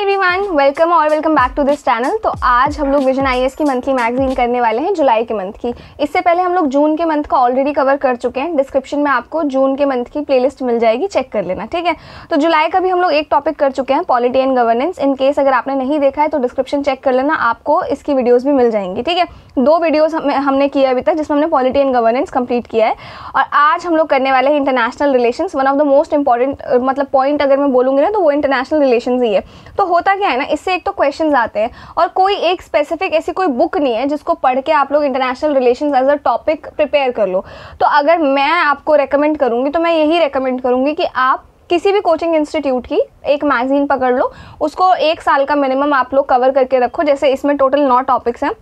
Everyone, welcome और welcome back to this channel. तो आज हम लोग विजन आईएएस की मंथली मैगजीन करने वाले हैं जुलाई के मंथ की। इससे पहले हम लोग जून के मंथ का ऑलरेडी कवर कर चुके हैं। डिस्क्रिप्शन में आपको जून के मंथ की प्लेलिस्ट मिल जाएगी, चेक कर लेना, ठीक है। तो जुलाई का भी हम लोग एक टॉपिक कर चुके हैं, polity and governance. In case अगर आपने नहीं देखा है तो डिस्क्रिप्शन चेक कर लेना, आपको इसकी वीडियोज़ भी मिल जाएंगी, ठीक है। 2 वीडियोज़ हमने किया अभी तक जिसमें हमने पॉलिटी एंड गवर्नेंस कंप्लीट किया है। और आज हम लोग करने वाले हैं international relations. One of the most important मतलब पॉइंट अगर मैं बोलूँगी ना तो वो इंटरनेशनल रिलेशंस ही है। तो होता क्या है ना, इससे एक तो क्वेश्चंस आते हैं और कोई एक स्पेसिफिक ऐसी कोई बुक नहीं है जिसको पढ़ के आप लोग international relations as a topic prepare कर लो। तो अगर मैं आपको रेकमेंड करूँगी तो मैं यही रेकमेंड करूँगी कि आप किसी भी कोचिंग इंस्टीट्यूट की एक मैगजीन पकड़ लो, उसको 1 साल का मिनिमम आप लोग कवर करके रखो। जैसे इसमें टोटल 9 टॉपिक्स हैं,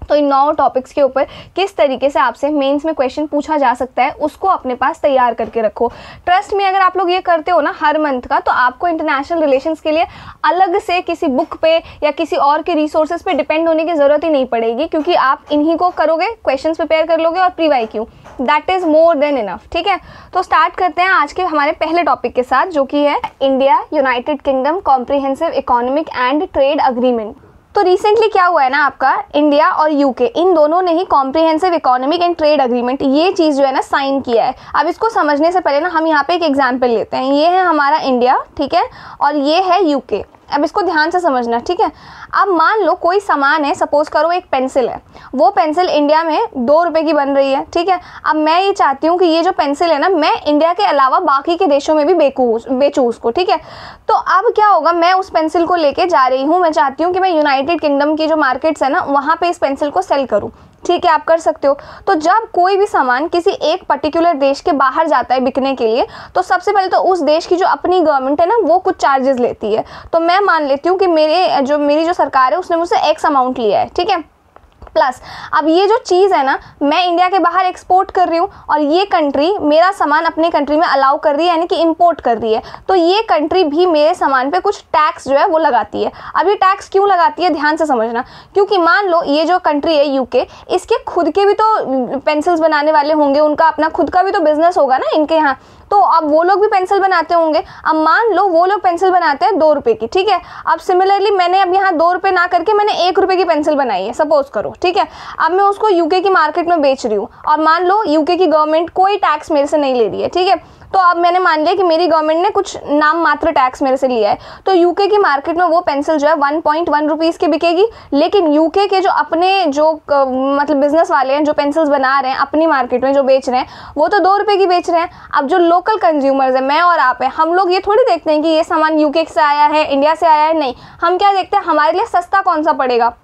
तो इन 9 टॉपिक्स के ऊपर किस तरीके से आपसे मेंस में क्वेश्चन पूछा जा सकता है उसको अपने पास तैयार करके रखो। ट्रस्ट में अगर आप लोग ये करते हो ना हर मंथ का, तो आपको इंटरनेशनल रिलेशंस के लिए अलग से किसी बुक पे या किसी और के रिसोर्सेज पे डिपेंड होने की ज़रूरत ही नहीं पड़ेगी, क्योंकि आप इन्हीं को करोगे, क्वेश्चंस प्रिपेयर कर लोगे और P YQ, that is more than enough, ठीक है। तो स्टार्ट करते हैं आज के हमारे पहले टॉपिक के साथ, जो कि है India United kingdom comprehensive economic and trade agreement. तो रिसेंटली क्या हुआ है ना, आपका इंडिया और यूके इन दोनों ने ही comprehensive economic and trade agreement ये चीज़ जो है ना साइन किया है। अब इसको समझने से पहले ना हम यहाँ पे एक एग्जांपल लेते हैं। ये है हमारा इंडिया, ठीक है, और ये है यूके। अब इसको ध्यान से समझना, ठीक है। अब मान लो कोई सामान है, सपोज करो एक पेंसिल है, वो पेंसिल इंडिया में 2 रुपए की बन रही है, ठीक है। अब मैं ये चाहती हूँ कि ये जो पेंसिल है ना, मैं इंडिया के अलावा बाकी के देशों में भी बेचूँ उसको, ठीक है। तो अब क्या होगा, मैं उस पेंसिल को लेके जा रही हूँ, मैं चाहती हूँ कि मैं यूनाइटेड किंगडम की जो मार्केट्स है ना वहाँ पे इस पेंसिल को सेल करूँ, ठीक है, आप कर सकते हो। तो जब कोई भी सामान किसी एक पर्टिकुलर देश के बाहर जाता है बिकने के लिए, तो सबसे पहले तो उस देश की जो अपनी गवर्नमेंट है ना वो कुछ चार्जेस लेती है। तो मैं मान लेती हूँ कि मेरी जो सरकार है उसने मुझसे एक्स अमाउंट लिया है, ठीक है। प्लस अब ये जो चीज़ है ना, मैं इंडिया के बाहर एक्सपोर्ट कर रही हूँ और ये कंट्री मेरा सामान अपने कंट्री में अलाउ कर रही है, यानी कि इंपोर्ट कर रही है। तो ये कंट्री भी मेरे सामान पे कुछ टैक्स जो है वो लगाती है। अब ये टैक्स क्यों लगाती है, ध्यान से समझना, क्योंकि मान लो ये जो कंट्री है यूके, इसके खुद के भी तो पेंसिल्स बनाने वाले होंगे, उनका अपना खुद का भी तो बिजनेस होगा ना इनके यहाँ। तो अब वो लोग भी पेंसिल बनाते होंगे। अब मान लो वो लोग पेंसिल बनाते हैं 2 रुपए की, ठीक है। अब सिमिलरली मैंने अब यहाँ 2 रुपए ना करके मैंने 1 रुपए की पेंसिल बनाई है, सपोज करो, ठीक है। अब मैं उसको यूके की मार्केट में बेच रही हूँ और मान लो यूके की गवर्नमेंट कोई टैक्स मेरे से नहीं ले रही है, ठीक है। तो अब मैंने मान लिया कि मेरी गवर्नमेंट ने कुछ नाम मात्र टैक्स मेरे से लिया है, तो यूके की मार्केट में वो पेंसिल जो है 1.1 रुपीज़ की बिकेगी। लेकिन यूके के जो अपने जो मतलब बिजनेस वाले हैं जो पेंसिल्स बना रहे हैं अपनी मार्केट में जो बेच रहे हैं, वो तो 2 रुपए की बेच रहे हैं। अब जो लोकल कंज्यूमर्स है, मैं और आप है, हम लोग ये थोड़ी देखते हैं कि ये सामान यूके से आया है, इंडिया से आया है, नहीं। हम क्या देखते हैं, हमारे लिए सस्ता कौन सा पड़ेगा।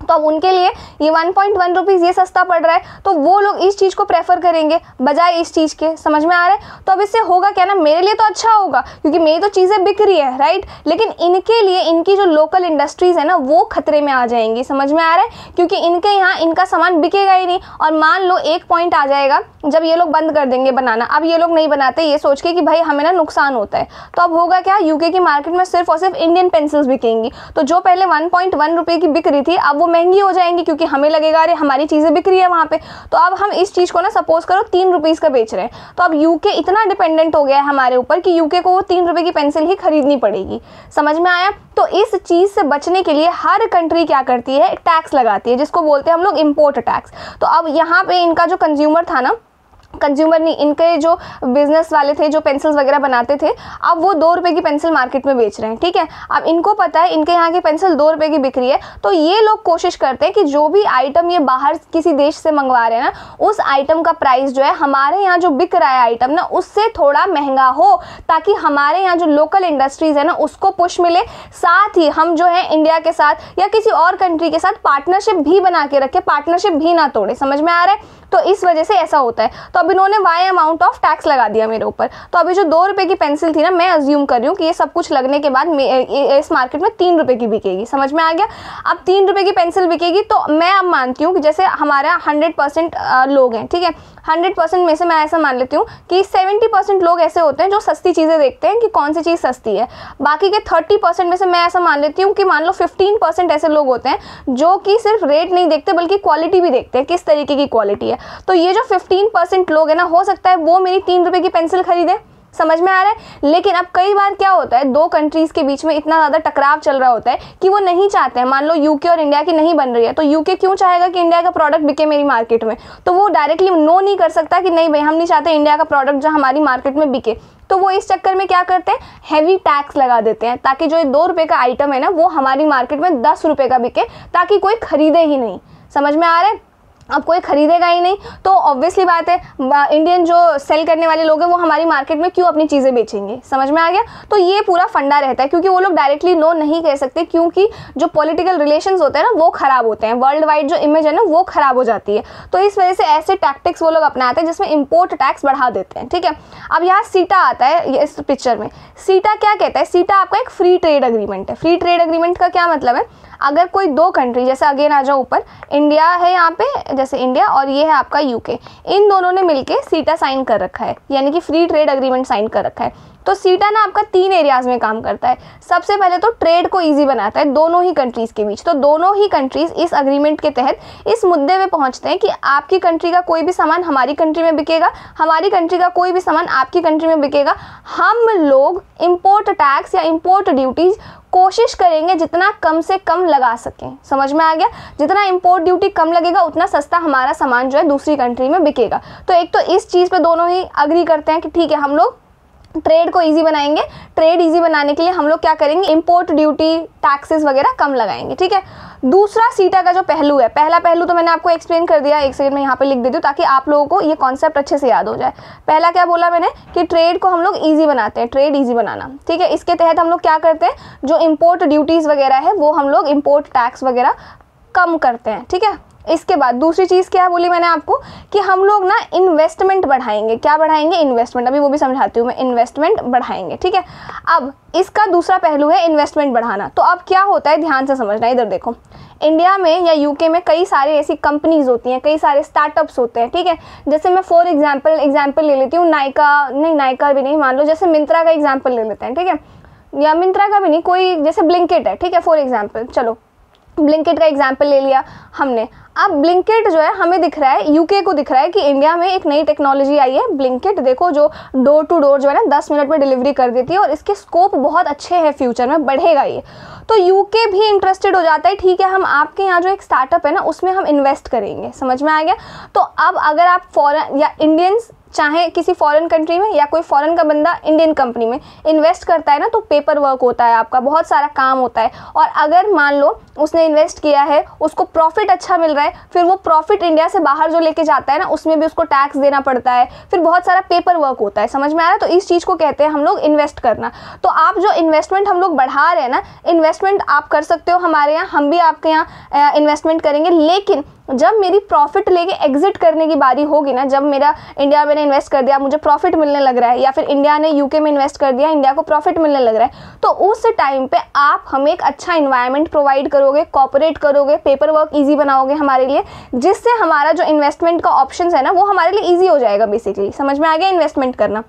तो अब उनके लिए ये 1.1 रुपीज़ ये सस्ता पड़ रहा है, तो वो लोग इस चीज़ को प्रेफर करेंगे बजाय इस चीज़ के, समझ में आ रहा है। तो अब इससे होगा क्या ना, मेरे लिए तो अच्छा होगा क्योंकि मेरी तो चीज़ें बिक रही है, राइट। लेकिन इनके लिए इनकी जो लोकल इंडस्ट्रीज़ है ना वो खतरे में आ जाएंगी, समझ में आ रहा है, क्योंकि इनके यहाँ इनका सामान बिकेगा ही नहीं। और मान लो एक पॉइंट आ जाएगा जब ये लोग बंद कर देंगे बनाना, अब ये लोग नहीं बनाते ये सोच के कि भाई हमें ना नुकसान होता है। तो अब होगा क्या, यूके की मार्केट में सिर्फ और सिर्फ इंडियन पेंसिल्स बिकेंगी। तो जो पहले 1.1 रुपए की बिक रही थी, अब वो महंगी हो जाएंगी क्योंकि हमें लगेगा अरे हमारी चीज़ें बिक रही है वहाँ पे। तो अब हम इस चीज़ को ना सपोज करो 3 रुपीज़ का बेच रहे हैं, तो अब यूके इतना डिपेंडेंट हो गया है हमारे ऊपर कि यूके को वो 3 रुपए की पेंसिल ही खरीदनी पड़ेगी, समझ में आया। तो इस चीज़ से बचने के लिए हर कंट्री क्या करती है, टैक्स लगाती है, जिसको बोलते हैं हम लोग इम्पोर्ट टैक्स। तो अब यहाँ पे इनका जो कंज्यूमर था ना, कंज्यूमर नहीं, इनके जो बिजनेस वाले थे जो पेंसिल्स वगैरह बनाते थे, अब वो 2 रुपए की पेंसिल मार्केट में बेच रहे हैं, ठीक है। अब इनको पता है इनके यहाँ की पेंसिल 2 रुपए की बिक रही है, तो ये लोग कोशिश करते हैं कि जो भी आइटम ये बाहर किसी देश से मंगवा रहे हैं ना, उस आइटम का प्राइस जो है हमारे यहाँ जो बिक रहा है आइटम ना उससे थोड़ा महंगा हो, ताकि हमारे यहाँ जो लोकल इंडस्ट्रीज है ना उसको पुश मिले। साथ ही हम जो है इंडिया के साथ या किसी और कंट्री के साथ पार्टनरशिप भी बना के रखे, पार्टनरशिप भी ना तोड़े, समझ में आ रहा है। तो इस वजह से ऐसा होता है। तो अब इन्होंने वाई अमाउंट ऑफ टैक्स लगा दिया मेरे ऊपर। तो अभी जो 2 रुपए की पेंसिल थी ना, मैं अज्यूम कर रही हूँ कि ये सब कुछ लगने के बाद इस मार्केट में 3 रुपए की बिकेगी, समझ में आ गया। अब 3 रुपए की पेंसिल बिकेगी, तो मैं अब मानती हूँ कि जैसे हमारा 100% लोग हैं, ठीक है, 100% में से मैं ऐसा मान लेती हूँ कि 70% लोग ऐसे होते हैं जो सस्ती चीज़ें देखते हैं कि कौन सी चीज़ सस्ती है। बाकी के 30% में से मैं ऐसा मान लेती हूँ कि मान लो 15% ऐसे लोग होते हैं जो कि सिर्फ रेट नहीं देखते बल्कि क्वालिटी भी देखते हैं, किस तरीके की क्वालिटी है। तो ये जो 15% लोग हैं ना, हो सकता है वो मेरी 3 रुपए की पेंसिल खरीदें, समझ में आ रहा है। लेकिन अब कई बार क्या होता है, दो कंट्रीज के बीच में इतना ज़्यादा टकराव चल रहा होता है कि वो नहीं चाहते हैं, मान लो यूके और इंडिया की नहीं बन रही है, तो यूके क्यों चाहेगा कि इंडिया का प्रोडक्ट बिके मेरी मार्केट में, तो वो डायरेक्टली नो नहीं कर सकता कि नहीं भाई हम नहीं चाहते इंडिया का प्रोडक्ट जो हमारी मार्केट में बिके। तो वो इस चक्कर में क्या करते हैं, हैवी टैक्स लगा देते हैं ताकि जो 2 रुपये का आइटम है ना वो हमारी मार्केट में 10 रुपये का बिके, ताकि कोई खरीदे ही नहीं। समझ में आ रहा है। अब कोई खरीदेगा ही नहीं तो ऑब्वियसली बात है इंडियन जो सेल करने वाले लोग हैं वो हमारी मार्केट में क्यों अपनी चीज़ें बेचेंगे। समझ में आ गया। तो ये पूरा फंडा रहता है, क्योंकि वो लोग डायरेक्टली नो नहीं कह सकते, क्योंकि जो पॉलिटिकल रिलेशंस होते हैं ना वो खराब होते हैं, वर्ल्ड वाइड जो इमेज है ना वो खराब हो जाती है। तो इस वजह से ऐसे टैक्टिक्स वो लोग अपनाते हैं जिसमें इम्पोर्ट टैक्स बढ़ा देते हैं। ठीक है, अब यहाँ सीटा आता है इस पिक्चर में। सीटा क्या कहता है, सीटा आपका एक फ्री ट्रेड अग्रीमेंट है। फ्री ट्रेड अग्रीमेंट का क्या मतलब है, अगर कोई दो कंट्री, जैसे अगेन आ जाओ ऊपर, इंडिया है यहाँ पे, जैसे इंडिया और ये है आपका यूके, इन दोनों ने मिलके सीटा साइन कर रखा है, यानी कि फ्री ट्रेड अग्रीमेंट साइन कर रखा है। तो सीटा ना आपका 3 एरियाज में काम करता है। सबसे पहले तो ट्रेड को इजी बनाता है दोनों ही कंट्रीज के बीच। तो दोनों ही कंट्रीज इस अग्रीमेंट के तहत इस मुद्दे पे पहुंचते हैं कि आपकी कंट्री का कोई भी सामान हमारी कंट्री में बिकेगा, हमारी कंट्री का कोई भी सामान आपकी कंट्री में बिकेगा। हम लोग इम्पोर्ट टैक्स या इम्पोर्ट ड्यूटीज कोशिश करेंगे जितना कम से कम लगा सकें। समझ में आ गया। जितना इंपोर्ट ड्यूटी कम लगेगा उतना सस्ता हमारा सामान जो है दूसरी कंट्री में बिकेगा। तो एक तो इस चीज़ पे दोनों ही अग्री करते हैं कि ठीक है हम लोग ट्रेड को इजी बनाएंगे। ट्रेड इजी बनाने के लिए हम लोग क्या करेंगे, इंपोर्ट ड्यूटी टैक्सेस वगैरह कम लगाएंगे। ठीक है। दूसरा सीटा का जो पहलू है, पहला पहलू तो मैंने आपको एक्सप्लेन कर दिया, एक सेकंड में यहाँ पे लिख देती हूँ ताकि आप लोगों को ये कॉन्सेप्ट अच्छे से याद हो जाए। पहला क्या बोला मैंने कि ट्रेड को हम लोग ईजी बनाते हैं, ट्रेड ईजी बनाना। ठीक है। इसके तहत हम लोग क्या करते हैं, जो इम्पोर्ट ड्यूटीज़ वगैरह है वो हम लोग इम्पोर्ट टैक्स वगैरह कम करते हैं। ठीक है। इसके बाद दूसरी चीज़ क्या बोली मैंने आपको कि हम लोग ना इन्वेस्टमेंट बढ़ाएंगे। क्या बढ़ाएंगे, इन्वेस्टमेंट। अभी वो भी समझाती हूँ मैं, इन्वेस्टमेंट बढ़ाएंगे। ठीक है। अब इसका दूसरा पहलू है इन्वेस्टमेंट बढ़ाना। तो अब क्या होता है, ध्यान से समझना। इधर देखो, इंडिया में या यूके में कई सारे ऐसी कंपनीज होती हैं, कई सारे स्टार्टअप्स होते हैं। ठीक है। जैसे मैं फॉर एग्जाम्पल ले लेती हूँ, नायका भी नहीं, मान लो जैसे मिंत्रा का एग्जाम्पल ले लेते हैं। ठीक है। या मिंत्रा का भी नहीं, कोई जैसे ब्लिंकिट है। ठीक है, फॉर एग्जाम्पल, चलो ब्लिंकिट का एग्जाम्पल ले लिया हमने। अब ब्लिंकिट जो है हमें दिख रहा है, यूके को दिख रहा है कि इंडिया में एक नई टेक्नोलॉजी आई है ब्लिंकिट। देखो जो डोर टू डोर जो है ना 10 मिनट में डिलीवरी कर देती है और इसके स्कोप बहुत अच्छे हैं, फ्यूचर में बढ़ेगा ये। तो यूके भी इंटरेस्टेड हो जाता है, ठीक है हम आपके यहाँ जो एक स्टार्टअप है ना उसमें हम इन्वेस्ट करेंगे। समझ में आ गया। तो अब अगर आप फॉरेन या इंडियंस चाहे किसी फॉरेन कंट्री में या कोई फॉरेन का बंदा इंडियन कंपनी में इन्वेस्ट करता है ना, तो पेपर वर्क होता है, आपका बहुत सारा काम होता है। और अगर मान लो उसने इन्वेस्ट किया है, उसको प्रॉफिट अच्छा मिल रहा है, फिर वो प्रॉफिट इंडिया से बाहर जो लेके जाता है ना उसमें भी उसको टैक्स देना पड़ता है, फिर बहुत सारा पेपर वर्क होता है। समझ में आ रहा है। तो इस चीज़ को कहते हैं हम लोग इन्वेस्ट करना। तो आप जो इन्वेस्टमेंट हम लोग बढ़ा रहे हैं ना, इन्वेस्टमेंट आप कर सकते हो हमारे यहाँ, हम भी आपके यहाँ इन्वेस्टमेंट करेंगे। लेकिन जब मेरी प्रॉफिट लेके एग्जिट करने की बारी होगी ना, जब मेरा इंडिया मैंने इन्वेस्ट कर दिया, मुझे प्रॉफिट मिलने लग रहा है, या फिर इंडिया ने यूके में इन्वेस्ट कर दिया, इंडिया को प्रॉफिट मिलने लग रहा है, तो उस टाइम पे आप हमें एक अच्छा इन्वायरमेंट प्रोवाइड करोगे, कॉपरेट करोगे, पेपर वर्क ईजी बनाओगे हमारे लिए, जिससे हमारा जो इन्वेस्टमेंट का ऑप्शन है ना वो हमारे लिए ईजी हो जाएगा बेसिकली। समझ में आ गया इन्वेस्टमेंट करना।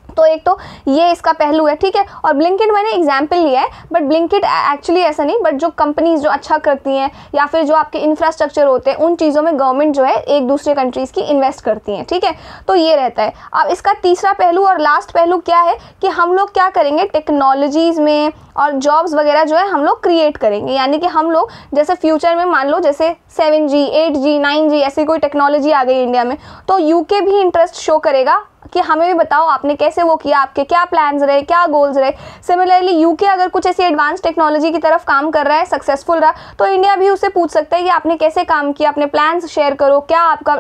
तो एक तो ये इसका पहलू है। ठीक है। और ब्लिंकिट मैंने एग्जाम्पल लिया है, बट ब्लिंकिट एक्चुअली ऐसा नहीं, बट जो कंपनीज जो अच्छा करती हैं या फिर जो आपके इंफ्रास्ट्रक्चर होते हैं उन चीज़ों में गवर्नमेंट जो है एक दूसरे कंट्रीज़ की इन्वेस्ट करती हैं। ठीक है। तो ये रहता है। अब इसका तीसरा पहलू और लास्ट पहलू क्या है कि हम लोग क्या करेंगे, टेक्नोलॉजीज़ में और जॉब्स वगैरह जो है हम लोग क्रिएट करेंगे। यानी कि हम लोग जैसे फ्यूचर में मान लो जैसे 7G 8G 9G ऐसी कोई टेक्नोलॉजी आ गई इंडिया में, तो यूके भी इंटरेस्ट शो करेगा कि हमें भी बताओ आपने कैसे वो किया, आपके क्या प्लान्स रहे, क्या गोल्स रहे। सिमिलरली यूके अगर कुछ ऐसी एडवांस टेक्नोलॉजी की तरफ काम कर रहा है, सक्सेसफुल रहा, तो इंडिया भी उससे पूछ सकता है कि आपने कैसे काम किया, अपने प्लान्स शेयर करो, क्या आपका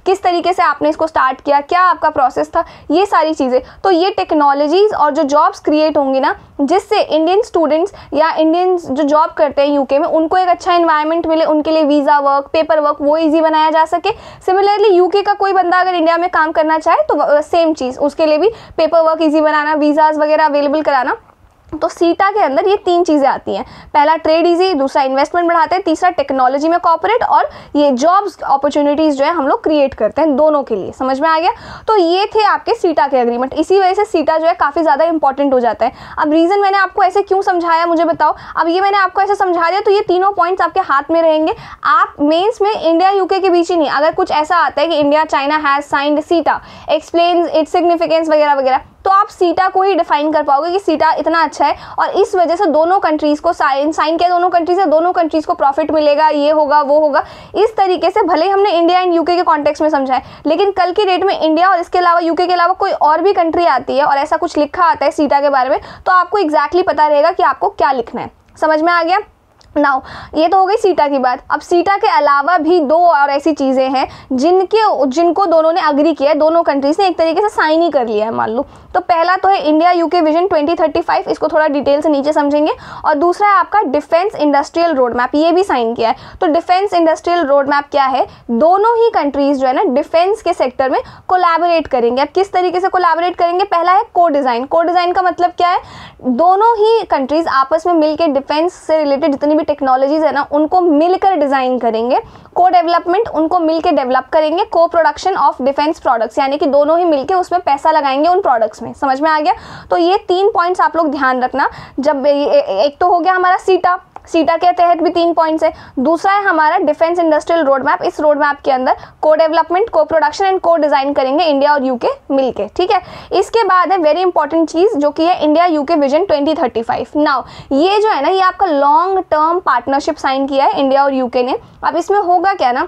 किस तरीके से आपने इसको स्टार्ट किया, क्या आपका प्रोसेस था, ये सारी चीज़ें। तो ये टेक्नोलॉजीज़ और जो जॉब्स क्रिएट होंगी ना, जिससे इंडियन स्टूडेंट्स या इंडियंस जो जॉब करते हैं यूके में उनको एक अच्छा इन्वायरमेंट मिले, उनके लिए वीज़ा वर्क, पेपर वर्क वो ईजी बनाया जा सके। सिमिलरली यूके का कोई बंदा अगर इंडिया में काम करना चाहे तो सेम चीज़, उसके लिए भी पेपर वर्क ईजी बनाना, वीज़ाज वगैरह अवेलेबल कराना। तो सीटा के अंदर ये 3 चीज़ें आती हैं। पहला ट्रेड इजी, दूसरा इन्वेस्टमेंट बढ़ाते हैं, तीसरा टेक्नोलॉजी में कॉपरेट, और ये जॉब्स अपॉर्चुनिटीज़ जो है हम लोग क्रिएट करते हैं दोनों के लिए। समझ में आ गया। तो ये थे आपके सीटा के एग्रीमेंट। इसी वजह से सीटा जो है काफ़ी ज़्यादा इंपॉर्टेंट हो जाता है। अब रीज़न मैंने आपको ऐसे क्यों समझाया मुझे बताओ। अब ये मैंने आपको ऐसे समझा दिया तो ये तीनों पॉइंट्स आपके हाथ में रहेंगे। आप मेंस में इंडिया यूके के बीच ही नहीं, अगर कुछ ऐसा आता है कि इंडिया चाइना हैज़ साइंड सीटा, एक्सप्लेन्स इट्स सिग्निफिकेंस वगैरह वगैरह, तो आप सीटा को ही डिफाइन कर पाओगे कि सीटा इतना अच्छा है और इस वजह से दोनों कंट्रीज़ को साइन किया, दोनों कंट्रीज है, दोनों कंट्रीज़ को प्रॉफिट मिलेगा, ये होगा वो होगा। इस तरीके से भले ही हमने इंडिया एंड यूके के कॉन्टेक्स्ट में समझा है, लेकिन कल की डेट में इंडिया और इसके अलावा यूके के अलावा कोई और भी कंट्री आती है और ऐसा कुछ लिखा आता है सीटा के बारे में, तो आपको एग्जैक्टली पता रहेगा कि आपको क्या लिखना है। समझ में आ गया? नाउ ये तो हो गई सीटा की बात। अब सीटा के अलावा भी दो और ऐसी चीज़ें हैं जिनको दोनों ने अग्री किया है, दोनों कंट्रीज ने एक तरीके से साइन ही कर लिया है मान लो। तो पहला तो है इंडिया यूके विजन 2035, इसको थोड़ा डिटेल से नीचे समझेंगे। और दूसरा है आपका डिफेंस इंडस्ट्रियल रोड मैप, ये भी साइन किया है। तो डिफेंस इंडस्ट्रियल रोड मैप क्या है? दोनों ही कंट्रीज जो है ना डिफेंस के सेक्टर में कोलैबोरेट करेंगे। अब किस तरीके से कोलैबोरेट करेंगे? पहला है को डिज़ाइन। को डिज़ाइन का मतलब क्या है? दोनों ही कंट्रीज आपस में मिलकर डिफेंस से रिलेटेड जितनी टेक्नोलॉजीज है ना उनको मिलकर डिजाइन करेंगे। को डेवलपमेंट, उनको मिलकर डेवलप करेंगे। को प्रोडक्शन ऑफ डिफेंस प्रोडक्ट्स, यानी कि दोनों ही मिलकर उसमें पैसा लगाएंगे उन प्रोडक्ट्स में। समझ में आ गया? तो ये 3 पॉइंट्स आप लोग ध्यान रखना। जब एक तो हो गया हमारा सीटा के तहत भी 3 पॉइंट्स है। दूसरा है हमारा डिफेंस इंडस्ट्रियल रोड मैप। इस रोड मैप के अंदर को डेवलपमेंट, को प्रोडक्शन एंड को डिजाइन करेंगे इंडिया और यूके मिलके, ठीक है। इसके बाद है वेरी इंपॉर्टेंट चीज जो कि है इंडिया यूके विजन 2035। नाउ ये जो है ना ये आपका लॉन्ग टर्म पार्टनरशिप साइन किया है इंडिया और यूके ने। अब इसमें होगा क्या ना,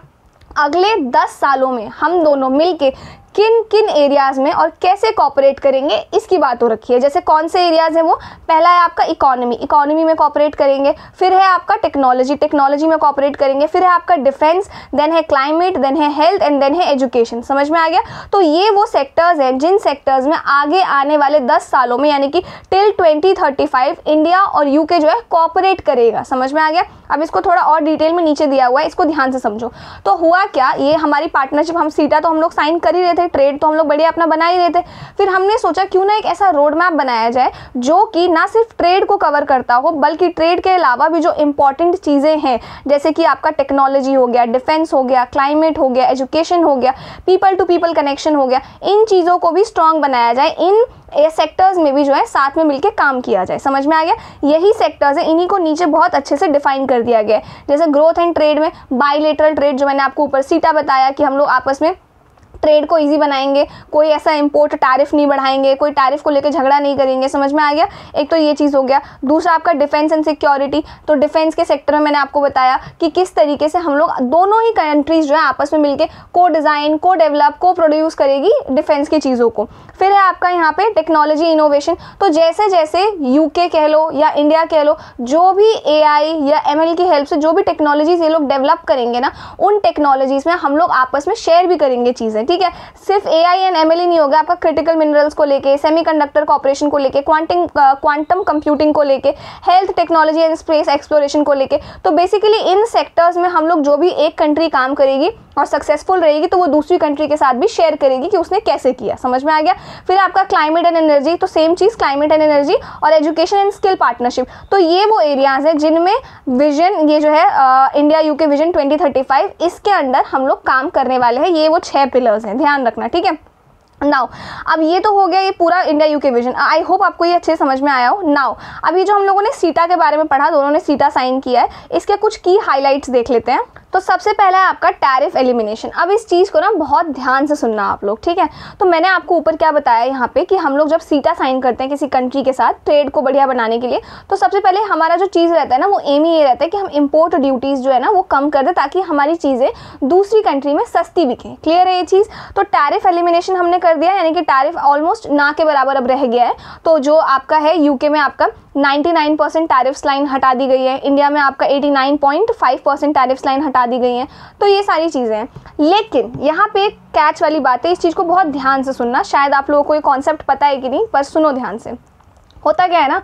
अगले 10 सालों में हम दोनों मिलके किन किन एरियाज़ में और कैसे कॉपरेट करेंगे इसकी बात हो रखी है। जैसे कौन से एरियाज़ हैं वो? पहला है आपका इकोनॉमी में कॉपरेट करेंगे। फिर है आपका टेक्नोलॉजी में कॉपरेट करेंगे। फिर है आपका डिफेंस, देन है क्लाइमेट, देन है हेल्थ एंड देन है एजुकेशन। समझ में आ गया? तो ये वो सेक्टर्स हैं जिन सेक्टर्स में आगे आने वाले 10 सालों में यानी कि टिल 2035 इंडिया और यूके जो है कॉपरेट करेगा। समझ में आ गया? अब इसको थोड़ा और डिटेल में नीचे दिया हुआ है, इसको ध्यान से समझो। तो हुआ क्या, ये हमारी पार्टनरशिप, हम सीटा तो हम लोग साइन कर ही रहे थे, ट्रेड तो हम लोग बढ़िया अपना बना ही रहे थे। फिर हमने सोचा क्यों ना एक ऐसा रोड मैप बनाया जाए जो कि ना सिर्फ ट्रेड को कवर करता हो बल्कि ट्रेड के अलावा भी जो इंपॉर्टेंट चीज़ें हैं जैसे कि आपका टेक्नोलॉजी हो गया, डिफेंस हो गया, क्लाइमेट हो गया, एजुकेशन हो गया, पीपल टू पीपल कनेक्शन हो गया, इन चीज़ों को भी स्ट्रॉन्ग बनाया जाए। इन सेक्टर्स में भी जो है साथ में मिलकर काम किया जाए। समझ में आ गया? यही सेक्टर्स है, इन्हीं को नीचे बहुत अच्छे से डिफाइन कर दिया गया है। जैसे ग्रोथ एंड ट्रेड में बायलेटरल ट्रेड जो मैंने आपको ऊपर सीटा बताया कि हम लोग आपस में ट्रेड को इजी बनाएंगे, कोई ऐसा इंपोर्ट टैरिफ नहीं बढ़ाएंगे, कोई टैरिफ को लेकर झगड़ा नहीं करेंगे। समझ में आ गया? एक तो ये चीज़ हो गया। दूसरा आपका डिफेंस एंड सिक्योरिटी। तो डिफेंस के सेक्टर में मैंने आपको बताया कि किस तरीके से हम लोग दोनों ही कंट्रीज जो है आपस में मिलकर को डिज़ाइन, को डेवलप, को प्रोड्यूस करेगी डिफेंस की चीज़ों को। फिर है आपका यहाँ पे टेक्नोलॉजी इनोवेशन। तो जैसे जैसे यूके कह लो या इंडिया कह लो, जो भी AI या ML की हेल्प से जो भी टेक्नोलॉजीज ये लोग डेवलप करेंगे ना, उन टेक्नोलॉजीज में हम लोग आपस में शेयर भी करेंगे चीज़ें, ठीक है। सिर्फ AI एंड ML ही नहीं होगा, आपका क्रिटिकल मिनरल्स को लेके, सेमीकंडक्टर कॉपरेशन को लेके, क्वांटम कंप्यूटिंग को लेके, health technology and space exploration को लेके। तो बेसिकली इन सेक्टर्स में हम लोग जो भी एक कंट्री काम करेगी और सक्सेसफुल रहेगी तो वो दूसरी कंट्री के साथ भी शेयर करेगी कि उसने कैसे किया। समझ में आ गया? फिर आपका क्लाइमेट एंड एनर्जी। तो same cheese, climate and energy और एजुकेशन एंड स्किल पार्टनरशिप। तो ये वो एरियाज हैं जिनमें विजन, ये जो है इंडिया यूके विजन 2035, इसके अंदर हम लोग काम करने वाले हैं। ये वो 6 पिलर्स हैं, ध्यान रखना, ठीक है। नाउ अब ये तो हो गया ये पूरा India UK vision. I hope आपको ये अच्छे समझ में आया हो। नाउ अब ये जो हम लोगों ने सीटा के बारे में पढ़ा, दोनों ने सीटा साइन किया है, इसके कुछ की हाइलाइट्स देख लेते हैं। तो सबसे पहला है आपका टैरिफ एलिमिनेशन। अब इस चीज़ को ना बहुत ध्यान से सुनना आप लोग, ठीक है। तो मैंने आपको ऊपर क्या बताया यहाँ पे कि हम लोग जब सीटा साइन करते हैं किसी कंट्री के साथ ट्रेड को बढ़िया बनाने के लिए, तो सबसे पहले हमारा जो चीज़ रहता है ना वो एम ही ये रहता है कि हम इम्पोर्ट ड्यूटीज़ जो है ना वो कम कर दें ताकि हमारी चीज़ें दूसरी कंट्री में सस्ती बिकें। क्लियर है ये चीज़? तो टैरिफ एलिमिनेशन हमने कर दिया, यानी कि टैरिफ ऑलमोस्ट ना के बराबर अब रह गया है। तो जो आपका है यूके में आपका 99% टैरिफ्स लाइन हटा दी गई है, इंडिया में आपका 89.5% टैरिफ्स लाइन हटा दी गई हैं। तो ये सारी चीज़ें हैं, लेकिन यहाँ पे एक कैच वाली बात है, इस चीज़ को बहुत ध्यान से सुनना। शायद आप लोगों को ये कॉन्सेप्ट पता है कि नहीं, पर सुनो ध्यान से। होता क्या है ना,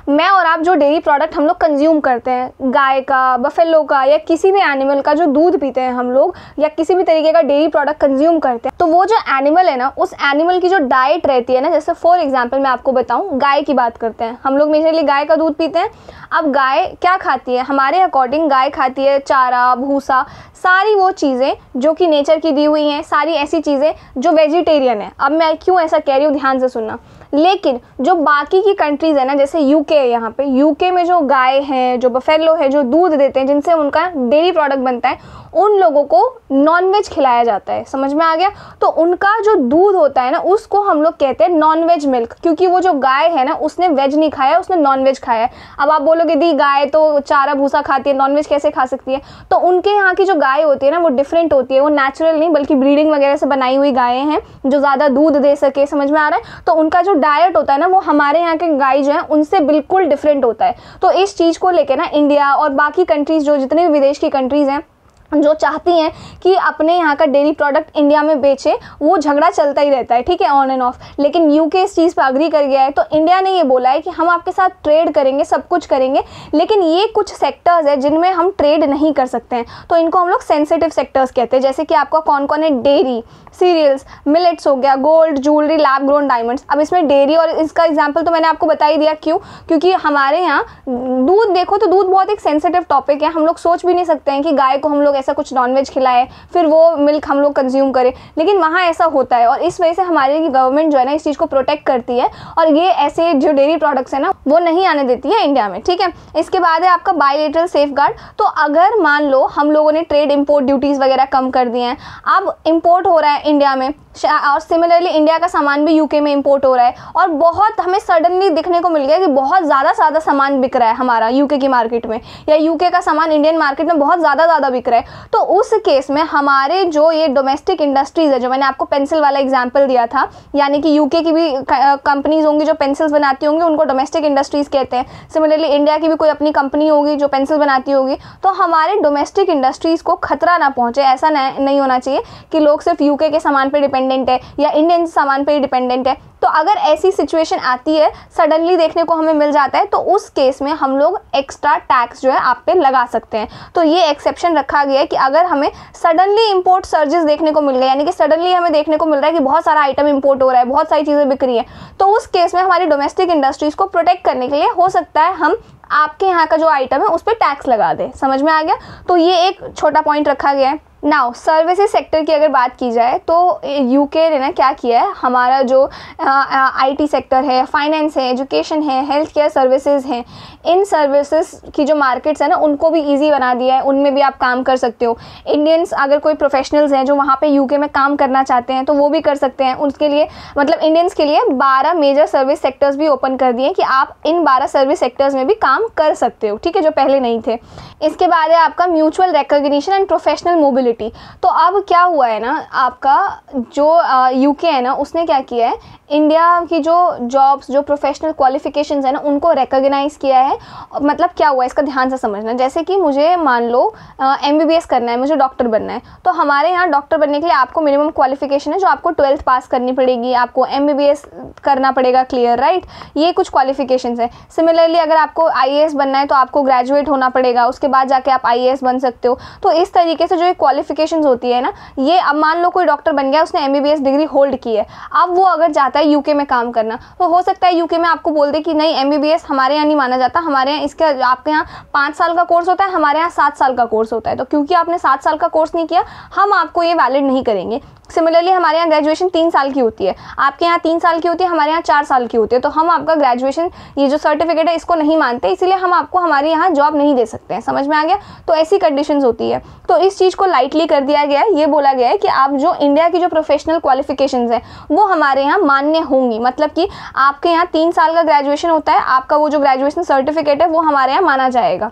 मैं और आप जो डेयरी प्रोडक्ट हम लोग कंज्यूम करते हैं, गाय का, बफेलो का या किसी भी एनिमल का जो दूध पीते हैं हम लोग, या किसी भी तरीके का डेयरी प्रोडक्ट कंज्यूम करते हैं, तो वो जो एनिमल है ना, उस एनिमल की जो डाइट रहती है ना, जैसे फॉर एग्जांपल मैं आपको बताऊं, गाय की बात करते हैं, हम लोग मेजरली गाय का दूध पीते हैं। अब गाय क्या खाती है? हमारे अकॉर्डिंग गाय खाती है चारा, भूसा, सारी वो चीज़ें जो कि नेचर की दी हुई हैं, सारी ऐसी चीज़ें जो वेजिटेरियन है। अब मैं क्यों ऐसा कह रही हूँ, ध्यान से सुनना। लेकिन जो बाकी की कंट्रीज़ है ना, जैसे यूके है, यहाँ पे यूके में जो गाय है, जो बफेलो है, जो दूध देते हैं, जिनसे उनका डेयरी प्रोडक्ट बनता है, उन लोगों को नॉनवेज खिलाया जाता है। समझ में आ गया? तो उनका जो दूध होता है ना, उसको हम लोग कहते हैं नॉनवेज मिल्क, क्योंकि वो जो गाय है ना, उसने वेज नहीं खाया, उसने नॉनवेज खाया है। अब आप बोलोगे दी गाय तो चारा भूसा खाती है, नॉनवेज कैसे खा सकती है? तो उनके यहाँ की जो गाय होती है ना, वो डिफरेंट होती है, वो नेचुरल नहीं बल्कि ब्रीडिंग वगैरह से बनाई हुई गायें हैं जो ज़्यादा दूध दे सके। समझ में आ रहा है? तो उनका जो डाइट होता है ना, वो हमारे यहाँ के गाय जो है उनसे बिल्कुल डिफरेंट होता है। तो इस चीज़ को लेकर ना इंडिया और बाकी कंट्रीज़, जो जितने भी विदेश की कंट्रीज़ हैं जो चाहती हैं कि अपने यहाँ का डेयरी प्रोडक्ट इंडिया में बेचे, वो झगड़ा चलता ही रहता है, ठीक है, ऑन एंड ऑफ। लेकिन यूके इस चीज़ पर अग्री कर गया है। तो इंडिया ने ये बोला है कि हम आपके साथ ट्रेड करेंगे, सब कुछ करेंगे, लेकिन ये कुछ सेक्टर्स है जिनमें हम ट्रेड नहीं कर सकते हैं। तो इनको हम लोग सेंसिटिव सेक्टर्स कहते हैं। जैसे कि आपका कौन कौन है? डेयरी, सीरियल्स, मिलेट्स हो गया, gold, jewellery, lab grown diamonds. अब इसमें डेयरी और इसका एग्जाम्पल तो मैंने आपको बता ही दिया, क्यों? क्योंकि हमारे यहाँ दूध देखो तो दूध बहुत एक सेंसिटिव टॉपिक है। हम लोग सोच भी नहीं सकते हैं कि गाय को हम लोग ऐसा कुछ नॉनवेज खिलाए फिर वो मिल्क हम लोग कंज्यूम करें, लेकिन वहाँ ऐसा होता है। और इस वजह से हमारी गवर्नमेंट जो है ना, इस चीज़ को प्रोटेक्ट करती है और ये ऐसे जो डेयरी प्रोडक्ट्स है ना, वो नहीं आने देती है इंडिया में, ठीक है। इसके बाद है आपका बायलैटरल सेफगार्ड। तो अगर मान लो हम लोगों ने ट्रेड इंपोर्ट ड्यूटीज़ वगैरह कम कर दिए हैं, अब इंपोर्ट हो रहा है इंडिया में, और सिमिलरली इंडिया का सामान भी यूके में इंपोर्ट हो रहा है, और बहुत हमें सडनली दिखने को मिल गया कि बहुत ज़्यादा सामान बिक रहा है हमारा यूके की मार्केट में, या यूके का सामान इंडियन मार्केट में बहुत ज़्यादा बिक रहा है। तो उस केस में हमारे जो ये डोमेस्टिक इंडस्ट्रीज़ है, जो मैंने आपको पेंसिल वाला एग्जाम्पल दिया था, यानी कि यूके की भी कंपनीज होंगी जो पेंसिल्स बनाती होंगी, उनको डोमेस्टिक इंडस्ट्रीज़ कहते हैं। सिमिलरली इंडिया की भी कोई अपनी कंपनी होगी जो पेंसिल बनाती होगी। तो हमारे डोमेस्टिक इंडस्ट्रीज़ को खतरा ना पहुँचे, ऐसा नहीं होना चाहिए कि लोग सिर्फ यूके के सामान पर डिपेंडेंट है या इंडियन सामान पर ही डिपेंडेंट है। तो अगर ऐसी सिचुएशन आती है, सडनली देखने को हमें मिल जाता है, तो उस केस में हम लोग एक्स्ट्रा टैक्स जो है आप पे लगा सकते हैं। तो ये एक्सेप्शन रखा गया है कि अगर हमें सडनली इंपोर्ट सर्जेस देखने को मिल गए, यानी कि सडनली हमें देखने को मिल रहा है कि बहुत सारा आइटम इंपोर्ट हो रहा है, बहुत सारी चीज़ें बिक रही है, तो उस केस में हमारी डोमेस्टिक इंडस्ट्रीज़ को प्रोटेक्ट करने के लिए हो सकता है हम आपके यहाँ का जो आइटम है उस पर टैक्स लगा दें। समझ में आ गया? तो ये एक छोटा पॉइंट रखा गया है। नाउ सर्विसेज सेक्टर की अगर बात की जाए तो यूके ने ना क्या किया है, हमारा जो आईटी सेक्टर है, फाइनेंस है, एजुकेशन है, हेल्थ केयर सर्विसेज हैं, इन सर्विसेज की जो मार्केट्स है ना, उनको भी इजी बना दिया है, उनमें भी आप काम कर सकते हो। इंडियंस अगर कोई प्रोफेशनल्स हैं जो वहाँ पे यूके में काम करना चाहते हैं तो वो भी कर सकते हैं। उसके लिए मतलब इंडियंस के लिए 12 मेजर सर्विस सेक्टर्स भी ओपन कर दिए कि आप इन 12 सर्विस सेक्टर्स में भी काम कर सकते हो, ठीक है, जो पहले नहीं थे। इसके बाद है आपका mutual recognition and professional mobility. तो अब क्या हुआ है ना, आपका जो यूके है ना, उसने क्या किया है, इंडिया की जो जॉब्स, जो प्रोफेशनल क्वालिफिकेशंस है ना, उनको रिकॉग्नाइज़ किया है। मतलब क्या हुआ है इसका ध्यान से समझना। जैसे कि मुझे मान लो MBBS करना है, मुझे डॉक्टर बनना है, तो हमारे यहाँ डॉक्टर बनने के लिए आपको मिनिमम क्वालिफिकेशन है जो आपको 12th पास करनी पड़ेगी, आपको MBBS करना पड़ेगा, क्लियर, राइट। ये कुछ क्वालिफिकेशंस है। सिमिलरली अगर आपको IAS बनना है तो आपको ग्रेजुएट होना पड़ेगा, उसके बाद जाके आप IAS बन सकते हो। तो इस तरीके से जो क्वालिफिकेशंस होती है ना, ये अब मान लो कोई डॉक्टर बन गया, उसने MBBS डिग्री होल्ड की है, अब वो अगर जाता है यूके में काम करना, तो हो सकता है यूके में आपको बोल दे कि नहीं, MBBS हमारे यहाँ नहीं माना जाता, हमारे यहाँ इसका आपके यहाँ 5 साल का कोर्स होता है, हमारे यहाँ 7 साल का कोर्स होता है। तो क्योंकि आपने 7 साल का कोर्स नहीं किया, हम आपको ये वैलिड नहीं करेंगे। सिमिलरली हमारे यहाँ ग्रेजुएशन 3 साल की होती है, आपके यहाँ 3 साल की होती है, हमारे यहाँ 4 साल की होती है, तो हम आपका ग्रेजुएशन ये जो सर्टिफिकेट है इसको नहीं मानते, इसीलिए हम आपको हमारे यहाँ जॉब नहीं दे सकते हैं। समझ में आ गया? तो ऐसी कंडीशंस होती है। तो इस चीज़ को लाइटली कर दिया गया है। ये बोला गया है कि आप जो इंडिया की जो प्रोफेशनल क्वालिफिकेशंस है वो हमारे यहाँ मान्य होंगी। मतलब कि आपके यहाँ 3 साल का ग्रेजुएशन होता है, आपका वो जो ग्रेजुएशन सर्टिफिकेट है वो हमारे यहाँ माना जाएगा।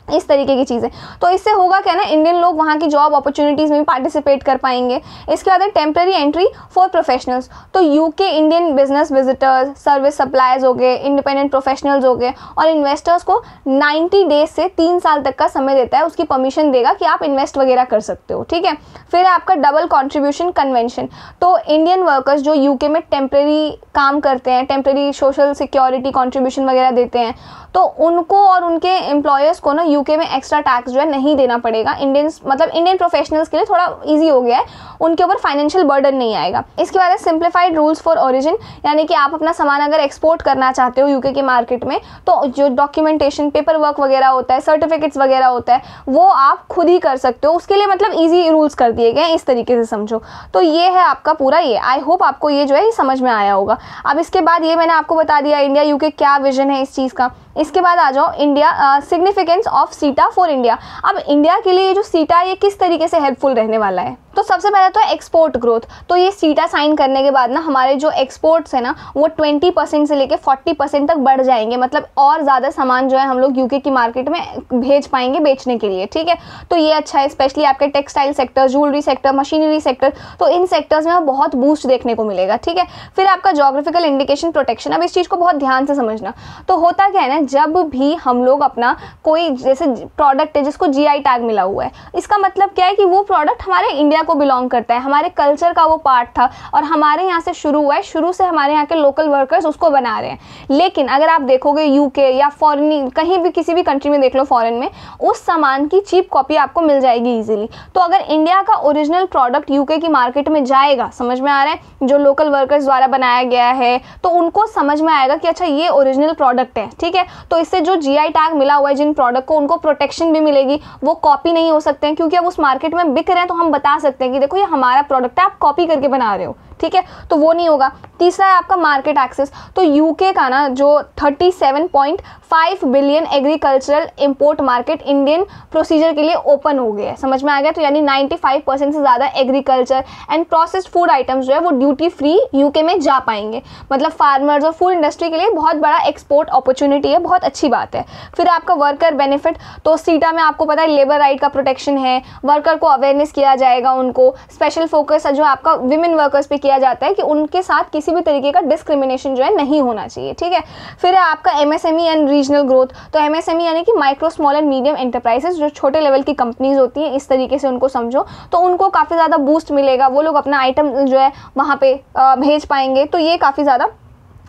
इस तरीके की चीज़ें। तो इससे होगा क्या ना, इंडियन लोग वहाँ की जॉब अपॉर्चुनिटीज़ में भी पार्टिसिपेट कर पाएंगे। इसके बाद है टेम्प्रेरी एंट्री फॉर प्रोफेशनल्स। तो UK Indian business visitors, service suppliers हो गए, इंडिपेंडेंट प्रोफेशनल्स हो गए और इन्वेस्टर्स को 90 डेज से 3 साल तक का समय देता है, उसकी परमिशन देगा कि आप इन्वेस्ट वगैरह कर सकते हो, ठीक है। फिर है आपका डबल कॉन्ट्रीब्यूशन कन्वेंशन। तो इंडियन वर्कर्स जो यूके में टेम्प्रेरी काम करते हैं, टेम्प्रेरी सोशल सिक्योरिटी कॉन्ट्रीब्यूशन वगैरह देते हैं, तो उनको और उनके एम्प्लॉयर्स को ना यूके में एक्स्ट्रा टैक्स जो है नहीं देना पड़ेगा। इंडियन प्रोफेशनल्स के लिए थोड़ा ईजी हो गया है, उनके ऊपर फाइनेंशियल बर्डन नहीं आएगा। इसके बाद है सिंप्लीफाइड रूल्स फॉर ओरिजिन, यानी कि आप अपना सामान अगर एक्सपोर्ट करना चाहते हो यूके के मार्केट में तो जो डॉक्यूमेंटेशन, पेपर वर्क वगैरह होता है, सर्टिफिकेट्स वगैरह होता है, वो आप खुद ही कर सकते हो। उसके लिए मतलब ईजी रूल्स कर दिए गए, इस तरीके से समझो। तो ये है आपका पूरा ये। आई होप आपको ये जो है समझ में आया होगा। अब इसके बाद ये मैंने आपको बता दिया इंडिया यूके क्या विजन है इस चीज़ का। इसके बाद आ जाओ इंडिया, सिग्निफिकेंस ऑफ सीटा फॉर इंडिया। अब इंडिया के लिए जो सीटा ये किस तरीके से हेल्पफुल रहने वाला है। तो सबसे पहले तो एक्सपोर्ट ग्रोथ। तो ये सीटा साइन करने के बाद ना हमारे जो एक्सपोर्ट्स है ना वो 20% से लेके 40% तक बढ़ जाएंगे। मतलब और ज़्यादा सामान जो है हम लोग यूके की मार्केट में भेज पाएंगे बेचने के लिए, ठीक है। तो ये अच्छा है, स्पेशली आपके textile sector, jewellery sector, machinery sector, तो इन सेक्टर्स में बहुत बूस्ट देखने को मिलेगा, ठीक है। फिर आपका जोग्राफिकल इंडिकेशन प्रोटेक्शन। अब इस चीज़ को बहुत ध्यान से समझना। तो होता क्या है ना, जब भी हम लोग अपना कोई जैसे प्रोडक्ट है जिसको जीआई टैग मिला हुआ है, इसका मतलब क्या है कि वो प्रोडक्ट हमारे इंडिया को बिलोंग करता है, हमारे कल्चर का वो पार्ट था और हमारे यहाँ से शुरू हुआ है, शुरू से हमारे यहाँ के लोकल वर्कर्स उसको बना रहे हैं। लेकिन अगर आप देखोगे यूके या फॉरेन, कहीं भी किसी भी कंट्री में देख लो फॉरेन में, उस सामान की चीप कॉपी आपको मिल जाएगी इजीली। तो अगर इंडिया का ओरिजिनल प्रोडक्ट यूके की मार्केट में जाएगा, समझ में आ रहा है, जो लोकल वर्कर्स द्वारा बनाया गया है, तो उनको समझ में आएगा कि अच्छा ये ओरिजिनल प्रोडक्ट है, ठीक है। तो इससे जो जीआई टैग मिला हुआ है जिन प्रोडक्ट को, उनको प्रोटेक्शन भी मिलेगी, वो कॉपी नहीं हो सकते हैं, क्योंकि अब उस मार्केट में बिक रहे हैं तो हम बता सकते हैं कि देखो ये हमारा प्रोडक्ट है, आप कॉपी करके बना रहे हो, ठीक है। तो वो नहीं होगा। तीसरा है आपका मार्केट एक्सेस। तो यूके का ना जो 37.5 billion agricultural import market Indian procedure के लिए ओपन हो गया है, समझ में आ गया। तो यानी 95% से ज़्यादा agriculture and processed food items जो है वो ड्यूटी फ्री यूके में जा पाएंगे। मतलब फार्मर्स और फूड इंडस्ट्री के लिए बहुत बड़ा एक्सपोर्ट अपॉर्चुनिटी है, बहुत अच्छी बात है। फिर आपका वर्कर बेनिफिट। तो सीटा में आपको पता है लेबर राइट का प्रोटेक्शन है, वर्कर को अवेयरनेस किया जाएगा, उनको स्पेशल फोकस जो आपका विमेन वर्कर्स पे किया जाता है कि उनके साथ किसी भी तरीके का डिस्क्रिमिनेशन जो है नहीं होना चाहिए, ठीक है। फिर है आपका एमएसएमई एंड रीजनल ग्रोथ। तो एमएसएमई यानी कि micro small and medium enterprises, जो छोटे लेवल की कंपनीज होती हैं, इस तरीके से उनको समझो। तो उनको काफ़ी ज़्यादा बूस्ट मिलेगा, वो लोग अपना आइटम जो है वहाँ पे भेज पाएंगे, तो ये काफ़ी ज़्यादा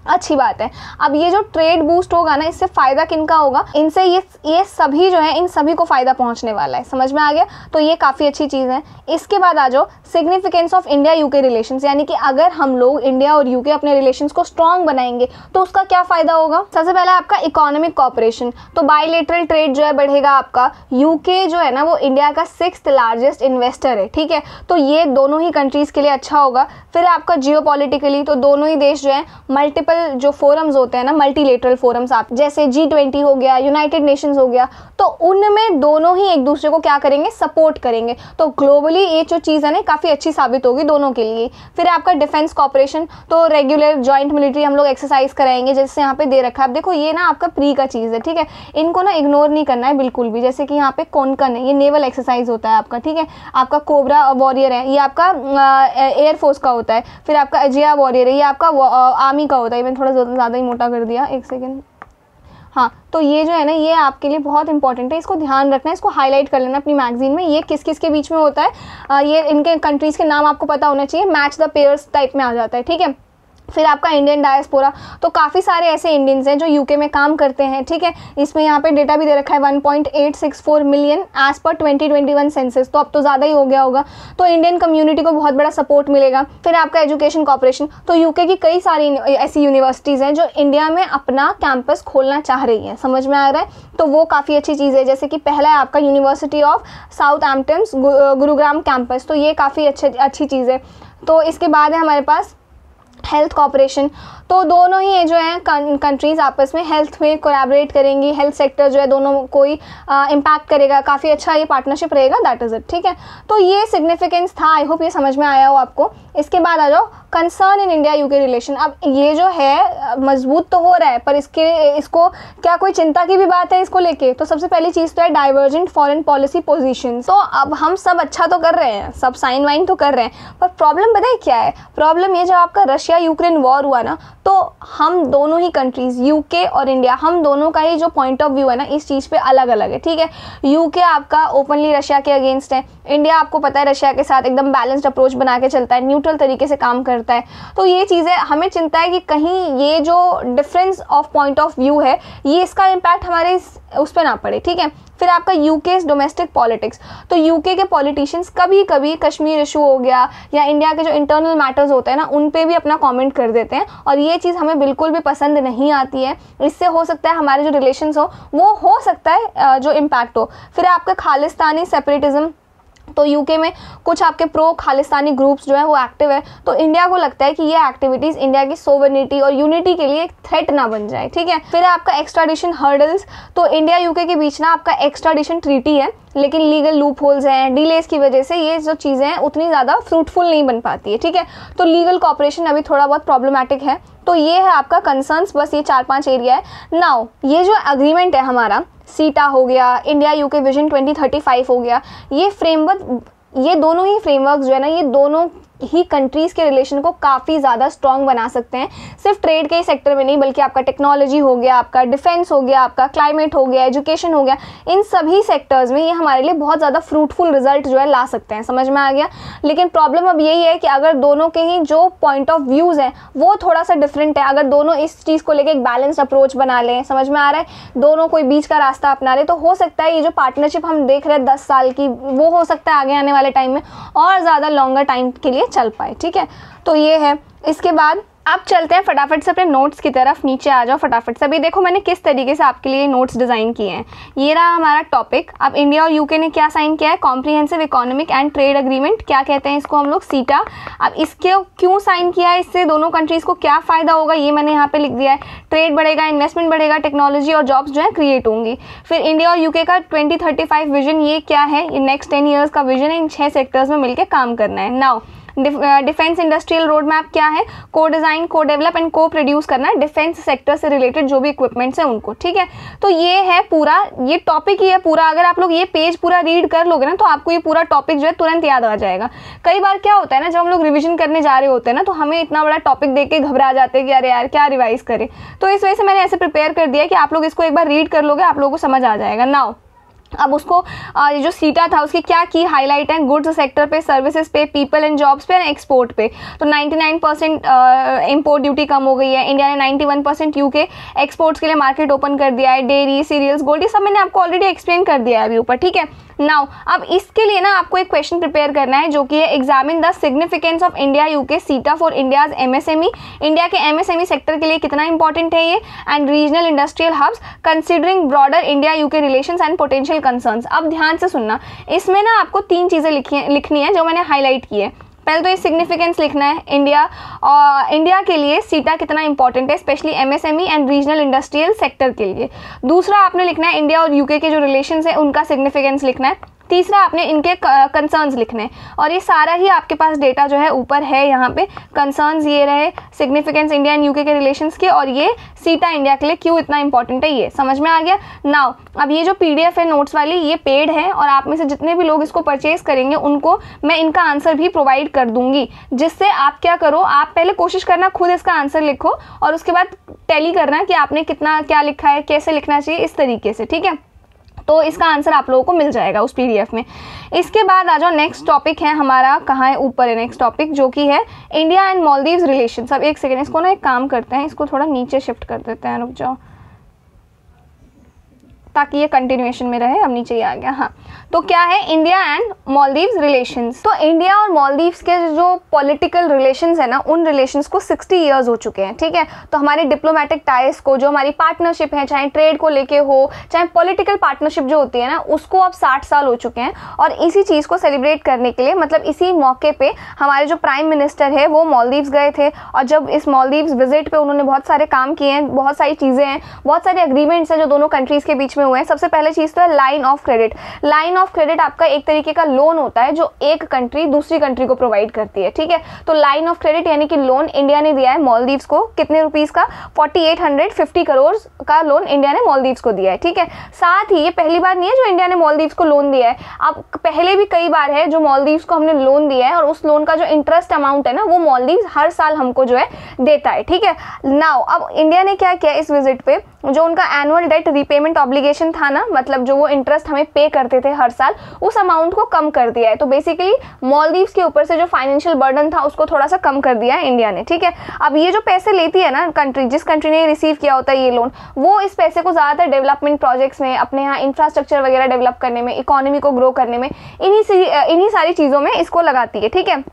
अच्छी बात है। अब ये जो ट्रेड बूस्ट होगा ना, इससे फ़ायदा किनका होगा, इनसे ये सभी जो है इन सभी को फ़ायदा पहुंचने वाला है, समझ में आ गया। तो ये काफ़ी अच्छी चीज़ है। इसके बाद आ जाओ significance of India UK relations, यानी कि अगर हम लोग इंडिया और यूके अपने रिलेशंस को स्ट्रॉन्ग बनाएंगे तो उसका क्या फ़ायदा होगा। सबसे पहले आपका इकोनॉमिक कॉपरेशन। तो बायलेटरल ट्रेड जो है बढ़ेगा आपका। यूके जो है ना वो इंडिया का 6th लार्जेस्ट इन्वेस्टर है, ठीक है। तो ये दोनों ही कंट्रीज़ के लिए अच्छा होगा। फिर आपका जियोपॉलिटिकली, तो दोनों ही देश जो है मल्टीपल जो फोरम्स होते हैं ना, मल्टीलेटरल फोरम्स, आप जैसे G20 हो गया, यूनाइटेड नेशंस हो गया, तो उनमें दोनों ही एक दूसरे को क्या करेंगे, सपोर्ट करेंगे। तो ग्लोबली ये जो चीज़ है ना काफ़ी अच्छी साबित होगी दोनों के लिए। फिर आपका डिफेंस कॉपरेशन। तो रेगुलर जॉइंट मिलिट्री हम लोग एक्सरसाइज कराएंगे, जैसे यहाँ पे दे रखा है। अब देखो ये ना आपका प्री का चीज़ है, ठीक है, इनको ना इग्नोर नहीं करना है बिल्कुल भी। जैसे कि यहाँ पे कोनकन है, ये नेवल एक्सरसाइज होता है आपका, ठीक है। आपका कोबरा वॉरियर है, ये आपका एयरफोर्स का होता है। फिर आपका अजिया वॉरियर है, ये आपका आर्मी का होता है। मैंने थोड़ा ज़्यादा ही मोटा कर दिया, एक सेकेंड। हाँ, तो ये जो है ना ये आपके लिए बहुत इंपॉर्टेंट है, इसको ध्यान रखना है, इसको हाईलाइट कर लेना अपनी मैगजीन में। ये किस किस के बीच में होता है, ये इनके कंट्रीज़ के नाम आपको पता होना चाहिए, मैच द पेयर्स टाइप में आ जाता है, ठीक है। फिर आपका इंडियन डायस्पोरा। तो काफ़ी सारे ऐसे इंडियंस हैं जो यूके में काम करते हैं, ठीक है। इसमें यहाँ पे डेटा भी दे रखा है 1.864 मिलियन एज पर 2021 सेंसस, तो अब तो ज़्यादा ही हो गया होगा। तो इंडियन कम्युनिटी को बहुत बड़ा सपोर्ट मिलेगा। फिर आपका एजुकेशन कॉपरेशन। तो यूके की कई सारी ऐसी यूनिवर्सिटीज़ हैं जो इंडिया में अपना कैंपस खोलना चाह रही हैं, समझ में आ रहा है। तो वो काफ़ी अच्छी चीज़ है। जैसे कि पहला है आपका university of Southampton Gurugram campus, तो ये काफ़ी अच्छी चीज़ है। तो इसके बाद है हमारे पास हेल्थ कॉपरेशन। तो दोनों ही जो है कंट्रीज़ आपस में हेल्थ में कोलैबोरेट करेंगी, हेल्थ सेक्टर जो है दोनों को ही इम्पैक्ट करेगा, काफ़ी अच्छा ये पार्टनरशिप रहेगा, दैट इज़ इट, ठीक है। तो ये सिग्निफिकेंस था, आई होप ये समझ में आया हो आपको। इसके बाद आ जाओ concern in India UK relation. अब ये जो है मजबूत तो हो रहा है, पर इसको क्या कोई चिंता की भी बात है इसको लेके। तो सबसे पहली चीज़ तो है डाइवर्जेंट फॉरेन पॉलिसी पोजीशन। तो अब हम सब अच्छा तो कर रहे हैं, सब साइन वाइन तो कर रहे हैं, पर प्रॉब्लम पता है क्या है, प्रॉब्लम ये जब आपका रशिया रशिया यूक्रेन वॉर हुआ ना, तो हम दोनों ही कंट्रीज़ यूके और इंडिया, हम दोनों का ही जो पॉइंट ऑफ व्यू है ना इस चीज़ पे अलग अलग है, ठीक है। यूके आपका ओपनली रशिया के अगेंस्ट है, इंडिया आपको पता है रशिया के साथ एकदम बैलेंस्ड अप्रोच बना के चलता है, न्यूट्रल तरीके से काम करता है। तो ये चीज़ें हमें चिंता है कि कहीं ये जो difference of point of view है ये इसका इम्पैक्ट हमारे उस पर ना पड़े, ठीक है। फिर आपका यूके डोमेस्टिक पॉलिटिक्स, तो यूके के पॉलिटिशियंस कभी कभी कश्मीर इशू हो गया या इंडिया के जो इंटरनल मैटर्स होते हैं ना उन पे भी अपना कमेंट कर देते हैं, और ये चीज़ हमें बिल्कुल भी पसंद नहीं आती है। इससे हो सकता है हमारे जो रिलेशंस हो सकता है जो इम्पैक्ट हो। फिर आपका खालिस्तानी सेपरेटिज्म, तो यूके में कुछ आपके प्रो खालिस्तानी ग्रुप्स जो है वो एक्टिव है, तो इंडिया को लगता है कि ये एक्टिविटीज़ इंडिया की सोवरेनिटी और यूनिटी के लिए एक थ्रेट ना बन जाए, ठीक है। फिर आपका एक्स्ट्राडिशन हर्डल्स, तो इंडिया यूके के बीच ना आपका एक्स्ट्राडिशन ट्रीटी है, लेकिन लीगल लूप होल्स हैं, डिलेज की वजह से ये जो चीज़ें हैं उतनी ज़्यादा फ्रूटफुल नहीं बन पाती है, ठीक है। तो लीगल कॉपरेशन अभी थोड़ा बहुत प्रॉब्लमेटिक है। तो ये है आपका कंसर्न्स, बस ये 4-5 एरिया है। नाउ ये जो एग्रीमेंट है हमारा, सीटा हो गया, इंडिया यूके विजन 2035 हो गया, ये फ्रेमवर्क, ये दोनों ही फ्रेमवर्क जो है ना ये दोनों ही कंट्रीज़ के रिलेशन को काफ़ी ज़्यादा स्ट्रॉन्ग बना सकते हैं। सिर्फ ट्रेड के ही सेक्टर में नहीं, बल्कि आपका टेक्नोलॉजी हो गया, आपका डिफेंस हो गया, आपका क्लाइमेट हो गया, एजुकेशन हो गया, इन सभी सेक्टर्स में ये हमारे लिए बहुत ज़्यादा फ्रूटफुल रिजल्ट जो है ला सकते हैं। समझ में आ गया। लेकिन प्रॉब्लम अब यही है कि अगर दोनों के ही जो पॉइंट ऑफ व्यूज़ हैं वो थोड़ा सा डिफरेंट है, अगर दोनों इस चीज़ को लेकर एक बैलेंस्ड अप्रोच बना लें, समझ में आ रहा है, दोनों कोई बीच का रास्ता अपना लें, तो हो सकता है ये जो पार्टनरशिप हम देख रहे हैं 10 साल की, वो हो सकता है आगे आने वाले टाइम में और ज़्यादा लॉन्गर टाइम के लिए चल पाए, ठीक है। तो ये है। इसके बाद अब चलते हैं फटाफट से अपने नोट्स की तरफ। नीचे आ जाओ फटाफट से। अभी देखो मैंने किस तरीके से आपके लिए नोट्स डिज़ाइन किए हैं। ये रहा हमारा टॉपिक। अब इंडिया और यूके ने क्या साइन किया है, comprehensive economic and trade agreement, क्या कहते हैं इसको हम लोग, सीटा। अब इसके क्यों साइन किया है, इससे दोनों कंट्रीज़ को क्या फ़ायदा होगा ये मैंने यहाँ पे लिख दिया है। ट्रेड बढ़ेगा, इन्वेस्टमेंट बढ़ेगा, टेक्नोलॉजी और जॉब्स जो है क्रिएट होंगी। फिर इंडिया और यूके का 2035 विजन, ये क्या है, ये नेक्स्ट 10 ईयर्स का विजन है, इन 6 सेक्टर्स में मिलकर काम करना है। Now defence industrial road map क्या है, को डिज़ाइन, को डेवलप एंड को प्रोड्यूस करना है डिफेंस सेक्टर से रिलेटेड जो भी इक्विपमेंट्स हैं उनको, ठीक है। तो ये है पूरा, ये टॉपिक ही है पूरा। अगर आप लोग ये पेज पूरा रीड कर लोगे ना तो आपको ये पूरा टॉपिक जो है तुरंत याद आ जाएगा। कई बार क्या होता है ना, जब हम लोग रिविजन करने जा रहे होते हैं ना तो हमें इतना बड़ा टॉपिक देख के घबरा जाते हैं कि अरे यार क्या रिवाइज करें। तो इस वजह से मैंने ऐसे प्रिपेयर कर दिया कि आप लोग इसको एक बार रीड कर लोगे, आप लोगों को समझ आ जाएगा। नाउ अब उसको जो सीटा था उसकी क्या की हाईलाइट है, गुड्स सेक्टर पे, सर्विसेज पे, पीपल एंड जॉब्स पे, एक्सपोर्ट पे। तो 99% इंपोर्ट ड्यूटी कम हो गई है। इंडिया ने 91% यूके एक्सपोर्ट्स के लिए मार्केट ओपन कर दिया है। डेयरी, सीरियल्स, गोल्ड, ये सब मैंने आपको ऑलरेडी एक्सप्लेन कर दिया है अभी ऊपर, ठीक है। नाउ अब इसके लिए ना आपको एक क्वेश्चन प्रिपेयर करना है जो कि है examine the significance of India UK CETA for India's MSME. India के एमएसएमई सेक्टर के लिए कितना इंपॉर्टेंट है ये, and regional industrial hubs considering broader India UK relations and potential concerns. अब ध्यान से सुनना, इसमें ना आपको 3 चीज़ें लिखनी है जो मैंने हाईलाइट की है। पहले तो ये सिग्निफिकेंस लिखना है, इंडिया के लिए सीटा कितना इंपॉर्टेंट है, specially MSME and regional industrial sector के लिए। दूसरा आपने लिखना है इंडिया और यूके के जो रिलेशंस है उनका सिग्निफिकेंस लिखना है। तीसरा आपने इनके कंसर्न्स लिखने हैं, और ये सारा ही आपके पास डेटा जो है ऊपर है यहाँ पे। कंसर्न्स ये रहे, सिग्निफिकेंस इंडिया एंड यूके के रिलेशंस के, और ये सीटा इंडिया के लिए क्यों इतना इंपॉर्टेंट है, ये समझ में आ गया। नाउ अब ये जो पीडीएफ है नोट्स वाली, ये पेड है, और आप में से जितने भी लोग इसको परचेज करेंगे उनको मैं इनका आंसर भी प्रोवाइड कर दूंगी, जिससे आप क्या करो, आप पहले कोशिश करना खुद इसका आंसर लिखो और उसके बाद टैली करना कि आपने कितना क्या लिखा है, कैसे लिखना चाहिए, इस तरीके से, ठीक है। तो इसका आंसर आप लोगों को मिल जाएगा उस पीडीएफ में। इसके बाद आ जाओ, नेक्स्ट टॉपिक है हमारा, कहाँ है, ऊपर है नेक्स्ट टॉपिक, जो कि है इंडिया एंड मालदीव्स रिलेशंस। अब एक सेकेंड, इसको ना एक काम करते हैं, इसको थोड़ा नीचे शिफ्ट कर देते हैं, रुक जाओ ताकि ये कंटिन्यूएशन में रहे। अब नीचे ही आ गया। हाँ, तो क्या है इंडिया एंड मालदीव्स रिलेशंस। तो इंडिया और मालदीव्स के जो पॉलिटिकल रिलेशंस है ना, उन रिलेशंस को 60 ईयर्स हो चुके हैं, ठीक है। तो हमारे डिप्लोमेटिक टाइज को, जो हमारी पार्टनरशिप है, चाहे ट्रेड को लेके हो, चाहे पॉलिटिकल पार्टनरशिप जो होती है ना, उसको अब 60 साल हो चुके हैं। और इसी चीज़ को सेलिब्रेट करने के लिए, मतलब इसी मौके पे हमारे जो प्राइम मिनिस्टर है वो मालदीव्स गए थे, और जब इस मालदीव्स विजिट पे उन्होंने बहुत सारे काम किए हैं, बहुत सारी चीज़ें हैं, बहुत सारे एग्रीमेंट्स हैं जो दोनों कंट्रीज़ के बीच में हुए हैं। सबसे पहले चीज़ तो है line of credit. Line of credit आपका एक तरीके का लोन होता है जो एक कंट्री दूसरी कंट्री को प्रोवाइड करती है, ठीक है। तो लाइन ऑफ क्रेडिट यानी कि लोन इंडिया ने दिया है मालदीव्स को, कितने रुपीस का, 4850 करोड़ का लोन इंडिया ने मालदीव्स को दिया है, ठीक है। साथ ही ये पहली बार नहीं है जो इंडिया ने मालदीव्स को लोन दिया है, अब पहले भी कई बार है जो मालदीव्स को हमने लोन दिया है और उस लोन का जो इंटरेस्ट अमाउंट है ना वो मालदीव्स हर साल हमको जो है देता है, ठीक है। नाउ अब इंडिया ने क्या किया इस विजिट पे, जो उनका एनुअल डेट रीपेमेंट ऑब्लिगेशन था ना, मतलब जो वो इंटरेस्ट हमें पे करते थे हर साल, उस अमाउंट को कम कर दिया है। तो बेसिकली मालदीव्स के ऊपर से जो फाइनेंशियल बर्डन था उसको थोड़ा सा कम कर दिया है इंडिया ने, ठीक है। अब ये जो पैसे लेती है ना कंट्री, जिस कंट्री ने रिसीव किया होता है ये लोन, वो इस पैसे को ज़्यादातर डेवलपमेंट प्रोजेक्ट्स में, अपने यहाँ इंफ्रास्ट्रक्चर वगैरह डेवलप करने में, इकोनॉमी को ग्रो करने में, इन्हीं सारी चीज़ों में इसको लगाती है, ठीक है।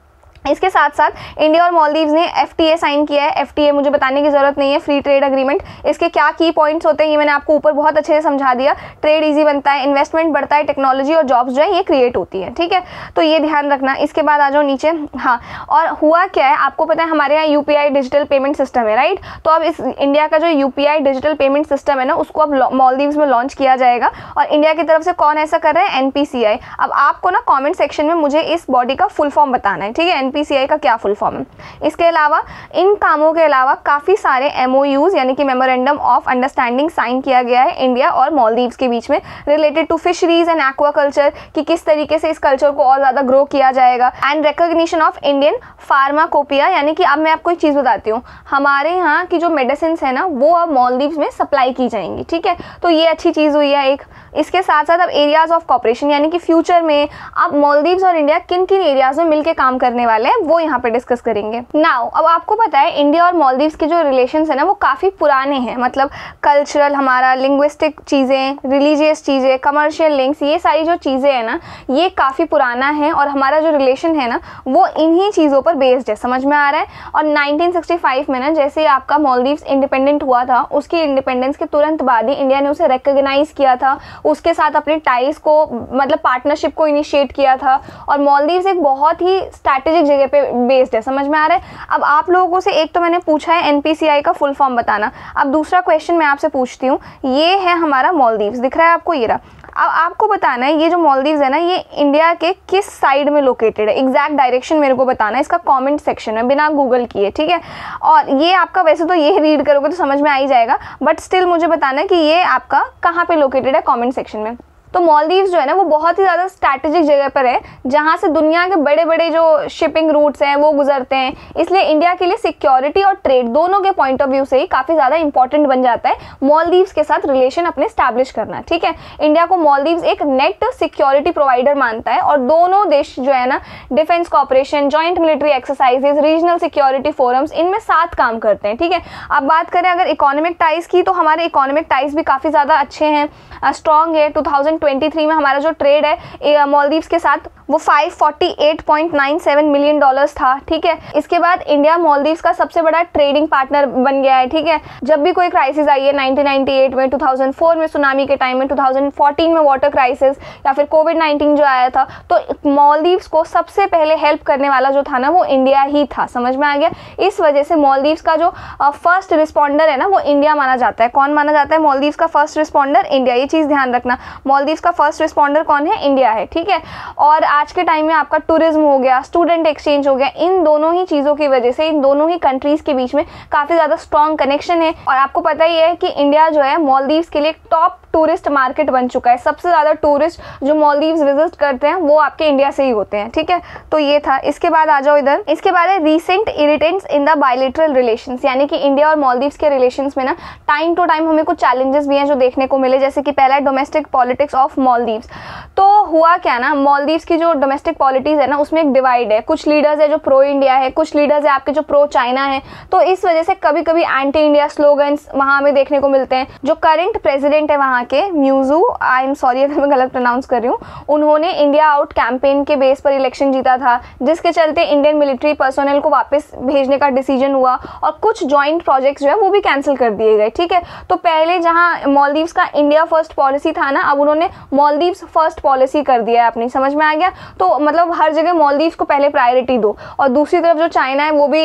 इसके साथ साथ इंडिया और मालदीव्स ने FTA साइन किया है। FTA मुझे बताने की ज़रूरत नहीं है, फ्री ट्रेड एग्रीमेंट। इसके क्या की पॉइंट्स होते हैं ये मैंने आपको ऊपर बहुत अच्छे से समझा दिया। ट्रेड इजी बनता है, इन्वेस्टमेंट बढ़ता है, टेक्नोलॉजी और जॉब्स जो है ये क्रिएट होती है, ठीक है। तो ये ध्यान रखना। इसके बाद आ जाओ नीचे। हाँ, और हुआ क्या है आपको पता है, हमारे यहाँ UPI डिजिटल पेमेंट सिस्टम है, राइट। तो अब इस इंडिया का जो UPI डिजिटल पेमेंट सिस्टम है ना उसको अब मालदीव्स में लॉन्च किया जाएगा। और इंडिया की तरफ से कौन ऐसा कर रहा है, NPCI। अब आपको ना कॉमेंट सेक्शन में मुझे इस बॉडी का फुल फॉर्म बताना है, ठीक है। NPCI का क्या फुल फॉर्म है। इसके अलावा इन कामों के अलावा काफ़ी सारे MOUs यानी कि मेमोरेंडम ऑफ अंडरस्टैंडिंग साइन किया गया है इंडिया और मालदीव्स के बीच में, related to fisheries and aquaculture, कि किस तरीके से इस कल्चर को और ज़्यादा ग्रो किया जाएगा, and recognition of Indian pharmacopoeia, यानी कि अब मैं आपको एक चीज़ बताती हूँ, हमारे यहाँ की जो मेडिसिन है ना वो अब मालदीव्स में सप्लाई की जाएंगी, ठीक है। तो ये अच्छी चीज़ हुई है एक। इसके साथ साथ अब एरियाज ऑफ कॉपरेशन, यानी कि फ्यूचर में अब मालदीव्स और इंडिया किन किन एरियाज में मिलकर काम करने वाले हैं वो यहाँ पे डिस्कस करेंगे। नाउ अब आपको पता है इंडिया और मालदीव्स के जो रिलेशंस है ना वो काफ़ी पुराने हैं, मतलब कल्चरल, हमारा लिंग्विस्टिक चीज़ें, रिलीजियस चीज़ें, कमर्शियल लिंक्स, ये सारी जो चीज़ें हैं ना ये काफ़ी पुराना है और हमारा जो रिलेशन है ना वो इन्हीं चीज़ों पर बेस्ड है, समझ में आ रहा है। और 1965 में ना जैसे आपका मालदीव्स इंडिपेंडेंट हुआ था, उसकी इंडिपेंडेंस के तुरंत बाद ही इंडिया ने उसे रिकॉग्नाइज किया था, उसके साथ अपने टाइज को, मतलब पार्टनरशिप को इनिशिएट किया था। और मालदीव्स एक बहुत ही स्ट्रैटेजिक जगह पे बेस्ड है, समझ में आ रहा है। अब आप लोगों से एक तो मैंने पूछा है NPCI का फुल फॉर्म बताना, अब दूसरा क्वेश्चन मैं आपसे पूछती हूँ, ये है हमारा मालदीव्स, दिख रहा है आपको ये रहा। अब आपको बताना है ये जो मालदीव्स है ना ये इंडिया के किस साइड में लोकेटेड है, एग्जैक्ट डायरेक्शन मेरे को बताना है इसका कमेंट सेक्शन में बिना गूगल किए, ठीक है। और ये आपका वैसे तो ये रीड करोगे तो समझ में आ ही जाएगा, बट स्टिल मुझे बताना है कि ये आपका कहाँ पे लोकेटेड है कमेंट सेक्शन में। तो मालदीव्स जो है ना वो बहुत ही ज़्यादा स्ट्रैटेजिक जगह पर है जहाँ से दुनिया के बड़े बड़े जो शिपिंग रूट्स हैं वो गुजरते हैं, इसलिए इंडिया के लिए सिक्योरिटी और ट्रेड दोनों के पॉइंट ऑफ व्यू से ही काफ़ी ज़्यादा इंपॉर्टेंट बन जाता है मालदीव्स के साथ रिलेशन अपने स्टैब्लिश करना, ठीक है। इंडिया को मालदीव्स एक नेट सिक्योरिटी प्रोवाइडर मानता है और दोनों देश जो है ना defence cooperation, joint military exercises, regional security forums, इनमें साथ काम करते हैं, ठीक है। अब बात करें अगर इकोनॉमिक टाइज की तो हमारे इकोनॉमिक टाइज भी काफ़ी ज़्यादा अच्छे हैं, स्ट्रॉन्ग है। 2023 में हमारा जो ट्रेड है मालदीव्स के साथ वो $548.97 मिलियन था, ठीक है। इसके बाद इंडिया मालदीव्स का सबसे बड़ा ट्रेडिंग पार्टनर बन गया है, ठीक है। जब भी कोई क्राइसिस आई है 1998 में, 2004 में सुनामी के टाइम में, 2014 में वाटर क्राइसिस या फिर कोविड-19 जो आया था, तो मालदीव्स को सबसे पहले हेल्प करने वाला जो था ना वो इंडिया ही था, समझ में आ गया। इस वजह से मालदीव्स का जो फर्स्ट रिस्पॉन्डर है ना वो इंडिया माना जाता है। कौन माना जाता है मालदीव्स का फर्स्ट रिस्पॉन्डर? इंडिया, ये चीज़ ध्यान रखना। मालदीव्स का फर्स्ट रिस्पॉन्डर कौन है? इंडिया है, ठीक है। और आज के टाइम में आपका टूरिज्म हो गया, स्टूडेंट एक्सचेंज हो गया, इन दोनों ही चीज़ों की वजह से इन दोनों ही कंट्रीज के बीच में काफ़ी ज़्यादा स्ट्रॉन्ग कनेक्शन है। और आपको पता ही है कि इंडिया जो है मालदीव्स के लिए टॉप टूरिस्ट मार्केट बन चुका है। सबसे ज़्यादा टूरिस्ट जो मालदीव्स विजिट करते हैं वो आपके इंडिया से ही होते हैं, ठीक है। तो ये था। इसके बाद आ जाओ इधर, इसके बाद है recent irritants in the bilateral relations, यानी कि इंडिया और मालदीव्स के रिलेशंस में ना टाइम टू टाइम हमें कुछ चैलेंजेस भी हैं जो देखने को मिले, जैसे कि पहला है डोमेस्टिक पॉलिटिक्स ऑफ मालदीव्स। तो हुआ क्या ना, मालदीव्स की जो डोमेस्टिक पॉलिटिक्स है ना उसमें एक डिवाइड है, कुछ लीडर्स है जो प्रो इंडिया है, कुछ लीडर्स है आपके जो प्रो चाइना है। तो इस वजह से कभी कभी एंटी इंडिया स्लोगन्स वहाँ हमें देखने को मिलते हैं। जो करंट प्रेसिडेंट है वहाँ के, म्यूजू, आई एम सॉरी अगर मैं गलत प्रोनाउंस कर रही हूँ, उन्होंने इंडिया आउट कैंपेन के बेस पर इलेक्शन जीता था, जिसके चलते इंडियन मिलिट्री पर्सोनल को वापस भेजने का डिसीजन हुआ और कुछ जॉइंट प्रोजेक्ट्स जो है वो भी कैंसिल कर दिए गए, ठीक है। तो पहले जहाँ मालदीव्स का इंडिया फर्स्ट पॉलिसी था ना, अब उन्होंने मालदीव्स फर्स्ट पॉलिसी कर दिया है अपनी, समझ में आ गया। तो मतलब हर जगह मालदीव्स को पहले प्रायोरिटी दो। और दूसरी तरफ जो चाइना है वो भी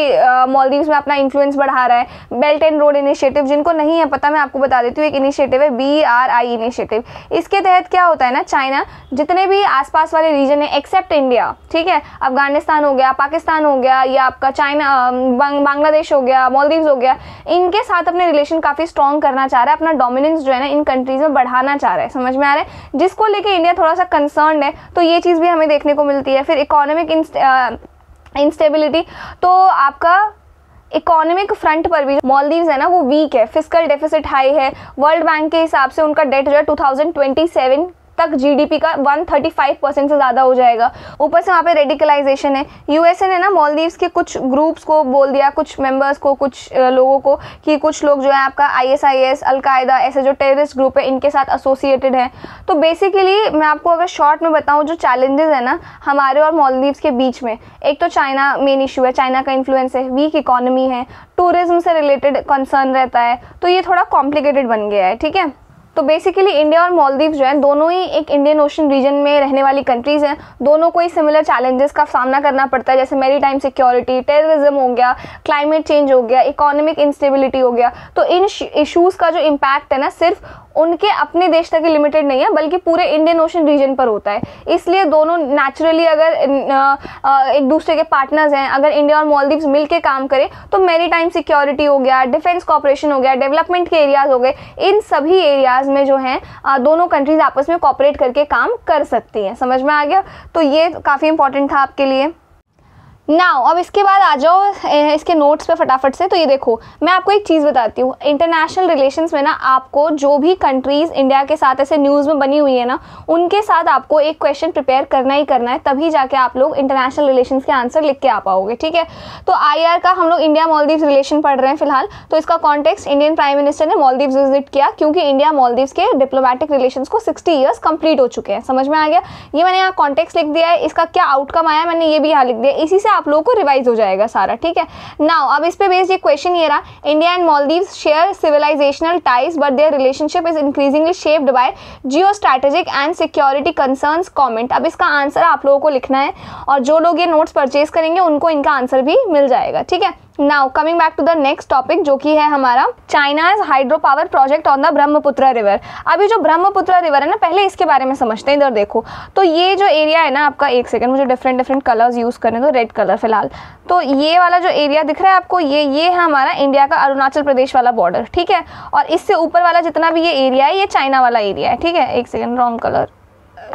मालदीव्स में अपना इन्फ्लुएंस बढ़ा रहा है। बेल्ट एंड रोड इनिशिएटिव, जिनको नहीं है पता मैं आपको बता देती हूँ, एक इनिशिएटिव है BRI RI इनिशिएटिव। इसके तहत क्या होता है ना, चाइना जितने भी आसपास वाले रीजन है एक्सेप्ट इंडिया, ठीक है, अफगानिस्तान हो गया, पाकिस्तान हो गया, या आपका चाइना बांग्लादेश हो गया, मालदीव्स हो गया, इनके साथ अपने रिलेशन काफ़ी स्ट्रॉन्ग करना चाह रहा है, अपना डोमिनेंस जो है ना इन कंट्रीज में बढ़ाना चाह रहा है। समझ में आ रहा है, जिसको लेके इंडिया थोड़ा सा कंसर्न है, तो ये चीज़ भी हमें देखने को मिलती है। फिर इकोनॉमिक इंस्टेबिलिटी, तो आपका इकोनॉमिक फ्रंट पर भी मालदीव्स है ना वो वीक है, फिस्कल डेफिसिट हाई है, वर्ल्ड बैंक के हिसाब से उनका डेट जो है 2027 तक GDP का 135% से ज़्यादा हो जाएगा। ऊपर से वहाँ पे रेडिकलाइजेशन है। यूएसए ने ना मालदीव्स के कुछ ग्रुप्स को बोल दिया, कुछ मेंबर्स को, कुछ लोगों को, कि कुछ लोग जो है आपका ISIS, अलकायदा, ऐसे जो टेररिस्ट ग्रुप है इनके साथ एसोसिएटेड है। तो बेसिकली मैं आपको अगर शॉर्ट में बताऊँ, जो चैलेंजेस है ना हमारे और मालदीव्स के बीच में, एक तो चाइना मेन इशू है, चाइना का इन्फ्लुएंस है, वीक इकोनॉमी है, टूरिज्म से रिलेटेड कंसर्न रहता है, तो ये थोड़ा कॉम्प्लिकेटेड बन गया है, ठीक है। तो बेसिकली इंडिया और मालदीव्स जो है दोनों ही एक इंडियन ओशन रीजन में रहने वाली कंट्रीज़ हैं, दोनों को ही सिमिलर चैलेंजेस का सामना करना पड़ता है, जैसे मैरीटाइम सिक्योरिटी, टेररिज्म हो गया, क्लाइमेट चेंज हो गया, इकोनॉमिक इंस्टेबिलिटी हो गया। तो इन इश्यूज़ का जो इम्पैक्ट है ना सिर्फ उनके अपने देश तक ही लिमिटेड नहीं है, बल्कि पूरे इंडियन ओशन रीजन पर होता है। इसलिए दोनों नेचुरली अगर एक दूसरे के पार्टनर्स हैं, अगर इंडिया और मालदीव्स मिलके काम करें तो मैरीटाइम सिक्योरिटी हो गया, डिफेंस कॉपरेशन हो गया, डेवलपमेंट के एरियाज हो गए, इन सभी एरियाज में जो हैं दोनों कंट्रीज आपस में कॉपरेट करके काम कर सकती हैं। समझ में आ गया? तो ये काफ़ी इंपॉर्टेंट था आपके लिए। नाउ अब इसके बाद आ जाओ इसके नोट्स पे फटाफट से। तो ये देखो, मैं आपको एक चीज़ बताती हूँ, इंटरनेशनल रिलेशंस में ना आपको जो भी कंट्रीज़ इंडिया के साथ ऐसे न्यूज़ में बनी हुई है ना, उनके साथ आपको एक क्वेश्चन प्रिपेयर करना ही करना है, तभी जाके आप लोग इंटरनेशनल रिलेशंस के आंसर लिख के आ पाओगे, ठीक है। तो IR का हम लोग इंडिया मालदीव्स रिलेशन पढ़ रहे हैं फिलहाल। तो इसका कॉन्टेक्स्ट, इंडियन प्राइम मिनिस्टर ने मालदीव्स विजिट किया क्योंकि इंडिया मालदीव्स के डिप्लोमेटिक रिलेशंस को 60 ईयर्स कंप्लीट हो चुके हैं। समझ में आ गया? ये मैंने यहाँ कॉन्टेक्स्ट लिख दिया है, इसका क्या आउटकम आया मैंने ये भी यहाँ लिख दिया, इसी से आप लोगों को रिवाइज हो जाएगा सारा, ठीक है। नाउ अब इस पे बेस्ड एक क्वेश्चन ये रहा, India and Maldives share civilisational ties but their relationship is increasingly shaped by Jio strategic and security concerns, comment. अब इसका आंसर आप लोगों को लिखना है, और जो लोग ये नोट्स परचेज करेंगे उनको इनका आंसर भी मिल जाएगा, ठीक है। Now coming back to the next topic, जो कि है हमारा China's hydro power project on the Brahmaputra river. अभी जो ब्रह्मपुत्र रिवर है ना, पहले इसके बारे में समझते हैं। इधर देखो, तो ये जो एरिया है ना आपका, एक सेकंड मुझे डिफरेंट कलर्स यूज करने दो, रेड कलर फिलहाल। तो ये वाला जो एरिया दिख रहा है आपको, ये है हमारा इंडिया का अरुणाचल प्रदेश वाला बॉर्डर, ठीक है। और इससे ऊपर वाला जितना भी ये एरिया है, ये चाइना वाला एरिया है, ठीक है। एक सेकंड, रॉन्ग कलर,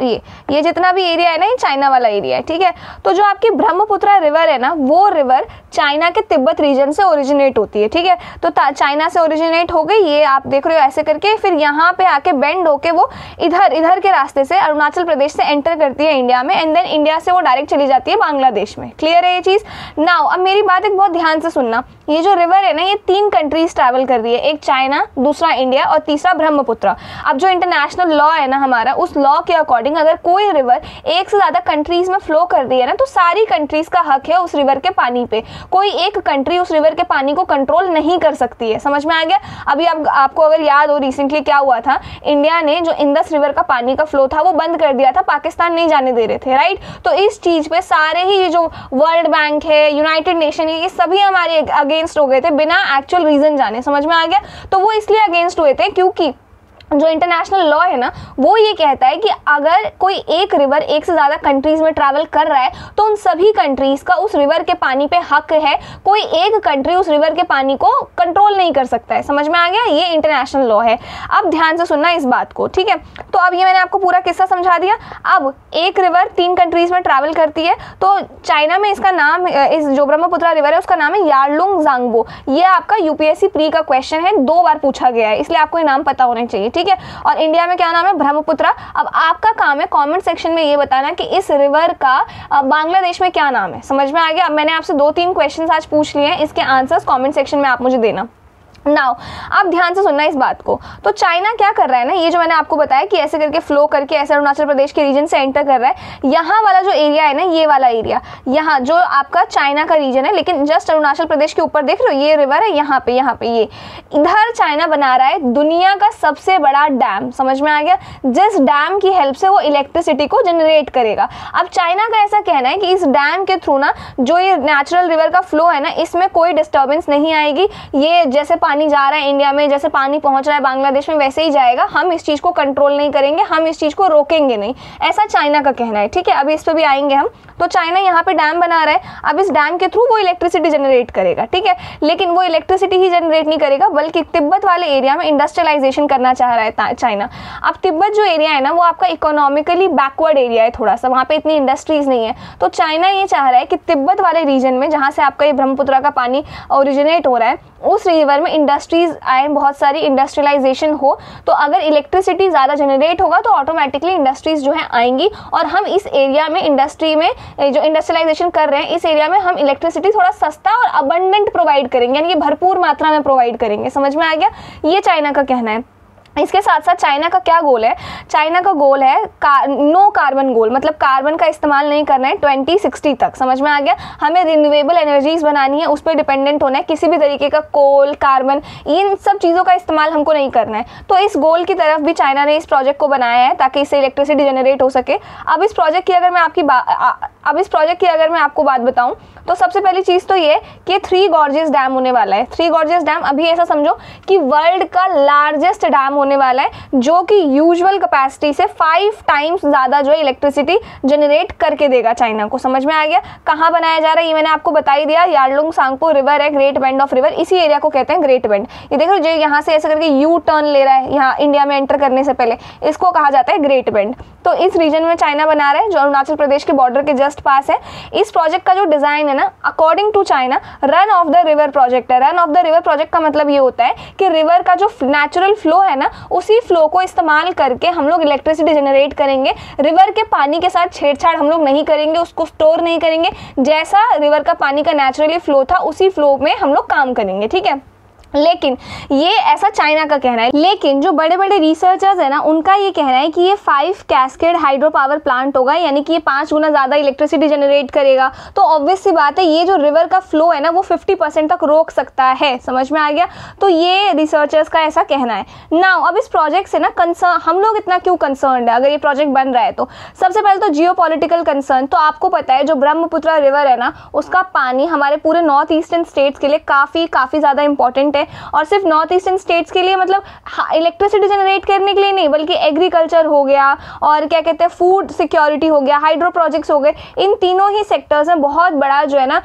ये जितना भी एरिया है ना, ये चाइना वाला एरिया है, ठीक है। तो जो आपकी ब्रह्मपुत्र रिवर है ना, वो रिवर चाइना के तिब्बत रीजन से ओरिजिनेट होती है, ठीक है। तो चाइना से ओरिजिनेट हो गई, ये आप देख रहे हो ऐसे करके, फिर यहाँ पे आके बेंड होके वो इधर के रास्ते से अरुणाचल प्रदेश से एंटर करती है इंडिया में, एंड देन इंडिया से वो डायरेक्ट चली जाती है बांग्लादेश में। क्लियर है ये चीज़? नाउ अब मेरी बात एक बहुत ध्यान से सुनना, ये जो रिवर है ना, ये 3 कंट्रीज ट्रैवल कर रही है, एक चाइना, दूसरा इंडिया और तीसरा ब्रह्मपुत्र। अब जो इंटरनेशनल लॉ है ना हमारा, उस लॉ के अकॉर्डिंग अगर कोई रिवर एक से ज्यादा कंट्रीज में फ्लो कर रही है ना, तो सारी कंट्रीज का हक है उस रिवर के पानी पे, कोई एक कंट्री उस रिवर के पानी को कंट्रोल नहीं कर सकती है। समझ में आ गया? अभी आपको अगर याद हो, रिसेंटली क्या हुआ था, इंडिया ने जो इंडस रिवर का पानी का फ्लो था वो बंद कर दिया था, पाकिस्तान नहीं जाने दे रहे थे, राइट। तो इस चीज पे सारे ही जो वर्ल्ड बैंक है, यूनाइटेड नेशन है, ये सभी हमारे अगेंस्ट हो गए थे बिना एक्चुअल रीजन जाने। समझ में आ गया? तो वो इसलिए अगेंस्ट हुए थे क्योंकि जो इंटरनेशनल लॉ है ना, वो ये कहता है कि अगर कोई एक रिवर एक से ज्यादा कंट्रीज में ट्रैवल कर रहा है, तो उन सभी कंट्रीज का उस रिवर के पानी पे हक है, कोई एक कंट्री उस रिवर के पानी को कंट्रोल नहीं कर सकता है। समझ में आ गया? ये इंटरनेशनल लॉ है। अब ध्यान से सुनना इस बात को, ठीक है। तो अब ये मैंने आपको पूरा किस्सा समझा दिया। अब एक रिवर 3 कंट्रीज में ट्रैवल करती है, तो चाइना में इसका नाम, इस जो ब्रह्मपुत्र रिवर है उसका नाम है यारलुंग जांगबो। ये आपका UPSC प्री का क्वेश्चन है, 2 बार पूछा गया है, इसलिए आपको ये नाम पता होना चाहिए, ठीक है। और इंडिया में क्या नाम है? ब्रह्मपुत्र। अब आपका काम है कमेंट सेक्शन में ये बताना कि इस रिवर का बांग्लादेश में क्या नाम है। समझ में आ गया? अब मैंने आपसे 2-3 क्वेश्चंस आज पूछ लिए हैं, इसके आंसर्स कमेंट सेक्शन में आप मुझे देना। नाउ आप ध्यान से सुनना इस बात को। तो चाइना क्या कर रहा है ना, ये जो मैंने आपको बताया कि ऐसे करके फ्लो करके ऐसे अरुणाचल प्रदेश के रीजन से एंटर कर रहा है, यहाँ वाला जो एरिया है ना, ये वाला एरिया, यहाँ जो आपका चाइना का रीजन है, लेकिन जस्ट अरुणाचल प्रदेश के ऊपर देख रहे हो ये रिवर है, यहाँ पे ये इधर चाइना बना रहा है दुनिया का सबसे बड़ा डैम। समझ में आ गया? जिस डैम की हेल्प से वो इलेक्ट्रिसिटी को जनरेट करेगा। अब चाइना का ऐसा कहना है कि इस डैम के थ्रू ना जो ये नेचुरल रिवर का फ्लो है ना, इसमें कोई डिस्टर्बेंस नहीं आएगी, ये जैसे पानी जा रहा है इंडिया में, जैसे पानी पहुंच रहा है बांग्लादेश में, वैसे ही जाएगा, हम इस चीज़ को कंट्रोल नहीं करेंगे, हम इस चीज़ को रोकेंगे नहीं, ऐसा चाइना का कहना है। ठीक है, अभी इस पर भी आएंगे हम। तो चाइना यहाँ पे डैम बना रहा है, अब इस डैम के थ्रू वो इलेक्ट्रिसिटी जनरेट करेगा। ठीक है, लेकिन वो इलेक्ट्रिसिटी ही जनरेट नहीं करेगा, बल्कि तिब्बत वाले एरिया में इंडस्ट्रियलाइजेशन करना चाह रहा है चाइना। अब तिब्बत जो एरिया है ना, वो आपका इकोनॉमिकली बैकवर्ड एरिया है थोड़ा सा, वहाँ पे इतनी इंडस्ट्रीज नहीं है। तो चाइना ये चाह रहा है कि तिब्बत वाले रीजन में, जहाँ से आपका ये ब्रह्मपुत्र का पानी ओरिजिनेट हो रहा है, उस रिवर में इंडस्ट्रीज आए, बहुत सारी इंडस्ट्रियलाइजेशन हो। तो अगर इलेक्ट्रिसिटी ज़्यादा जनरेट होगा तो ऑटोमेटिकली इंडस्ट्रीज जो है आएंगी, और हम इस एरिया में इंडस्ट्री में जो इंडस्ट्रियलाइजेशन कर रहे हैं, इस एरिया में हम इलेक्ट्रिसिटी थोड़ा सस्ता और अबंडेंट प्रोवाइड करेंगे, यानी कि भरपूर मात्रा में प्रोवाइड करेंगे। समझ में आ गया, ये चाइना का कहना है। इसके साथ साथ चाइना का क्या गोल है? चाइना का गोल है नो कार्बन गोल, मतलब कार्बन का इस्तेमाल नहीं करना है 2060 तक। समझ में आ गया, हमें रिन्यूएबल एनर्जीज बनानी है, उस पर डिपेंडेंट होना है, किसी भी तरीके का कोल, कार्बन, इन सब चीज़ों का इस्तेमाल हमको नहीं करना है। तो इस गोल की तरफ भी चाइना ने इस प्रोजेक्ट को बनाया है, ताकि इससे इलेक्ट्रिसिटी जनरेट हो सके। अब इस प्रोजेक्ट की अगर मैं आपको बात बताऊं, तो सबसे पहली चीज़ तो ये कि 3 गॉर्जियस डैम होने वाला है। 3 गॉर्जियस डैम, अभी ऐसा समझो कि वर्ल्ड का लार्जेस्ट डैम होने वाला है, जो कि यूजुअल कैपेसिटी से 5 टाइम्स ज़्यादा जो है इलेक्ट्रिसिटी जनरेट करके देगा चाइना को। समझ में आ गया, कहाँ बनाया जा रहा है ये मैंने आपको बता ही दिया। यारलुंग सांगपो रिवर है, ग्रेट बेंड ऑफ रिवर, इसी एरिया को कहते हैं ग्रेट बेंड। ये देखो, जो यहाँ से ऐसे करके यू टर्न ले रहा है यहाँ इंडिया में एंटर करने से पहले, इसको कहा जाता है ग्रेट बेंड। तो इस रीजन में चाइना बना रहा है, जो अरुणाचल प्रदेश के बॉर्डर के जस्ट पास है। इस प्रोजेक्ट का जो डिजाइन है ना, according to China, run of the river project है। Run of the river project का मतलब ये होता है कि रिवर का जो नेचुरल फ्लो है ना, उसी फ्लो को इस्तेमाल करके हम लोग इलेक्ट्रिसिटी जनरेट करेंगे। रिवर के पानी के साथ छेड़छाड़ हम लोग नहीं करेंगे, उसको स्टोर नहीं करेंगे, जैसा रिवर का पानी का नेचुरली फ्लो था उसी फ्लो में हम लोग काम करेंगे। ठीक है, लेकिन ये ऐसा चाइना का कहना है। लेकिन जो बड़े बड़े रिसर्चर्स है ना, उनका ये कहना है कि ये 5 कैस्केड हाइड्रो पावर प्लांट होगा, यानी कि ये 5 गुना ज़्यादा इलेक्ट्रिसिटी जनरेट करेगा। तो ऑब्वियस सी बात है, ये जो रिवर का फ्लो है ना, वो 50% तक रोक सकता है। समझ में आ गया, तो ये रिसर्चर्स का ऐसा कहना है। नाउ अब इस प्रोजेक्ट से ना कंसर्न, हम लोग इतना क्यों कंसर्न है अगर ये प्रोजेक्ट बन रहा है तो? सबसे पहले तो जियो पॉलिटिकल कंसर्न। तो आपको पता है, जो ब्रह्मपुत्र रिवर है ना, उसका पानी हमारे पूरे नॉर्थ ईस्टर्न स्टेट्स के लिए काफ़ी ज़्यादा इंपॉर्टेंट है। और सिर्फ नॉर्थ ईस्टर्न स्टेट्स के लिए, मतलब इलेक्ट्रिसिटी जनरेट करने के लिए नहीं, बल्कि एग्रीकल्चर हो गया, और क्या कहते हैं, फूड सिक्योरिटी हो गया, हाइड्रो प्रोजेक्ट्स हो गए, इन तीनों ही सेक्टर्स में बहुत बड़ा जो है ना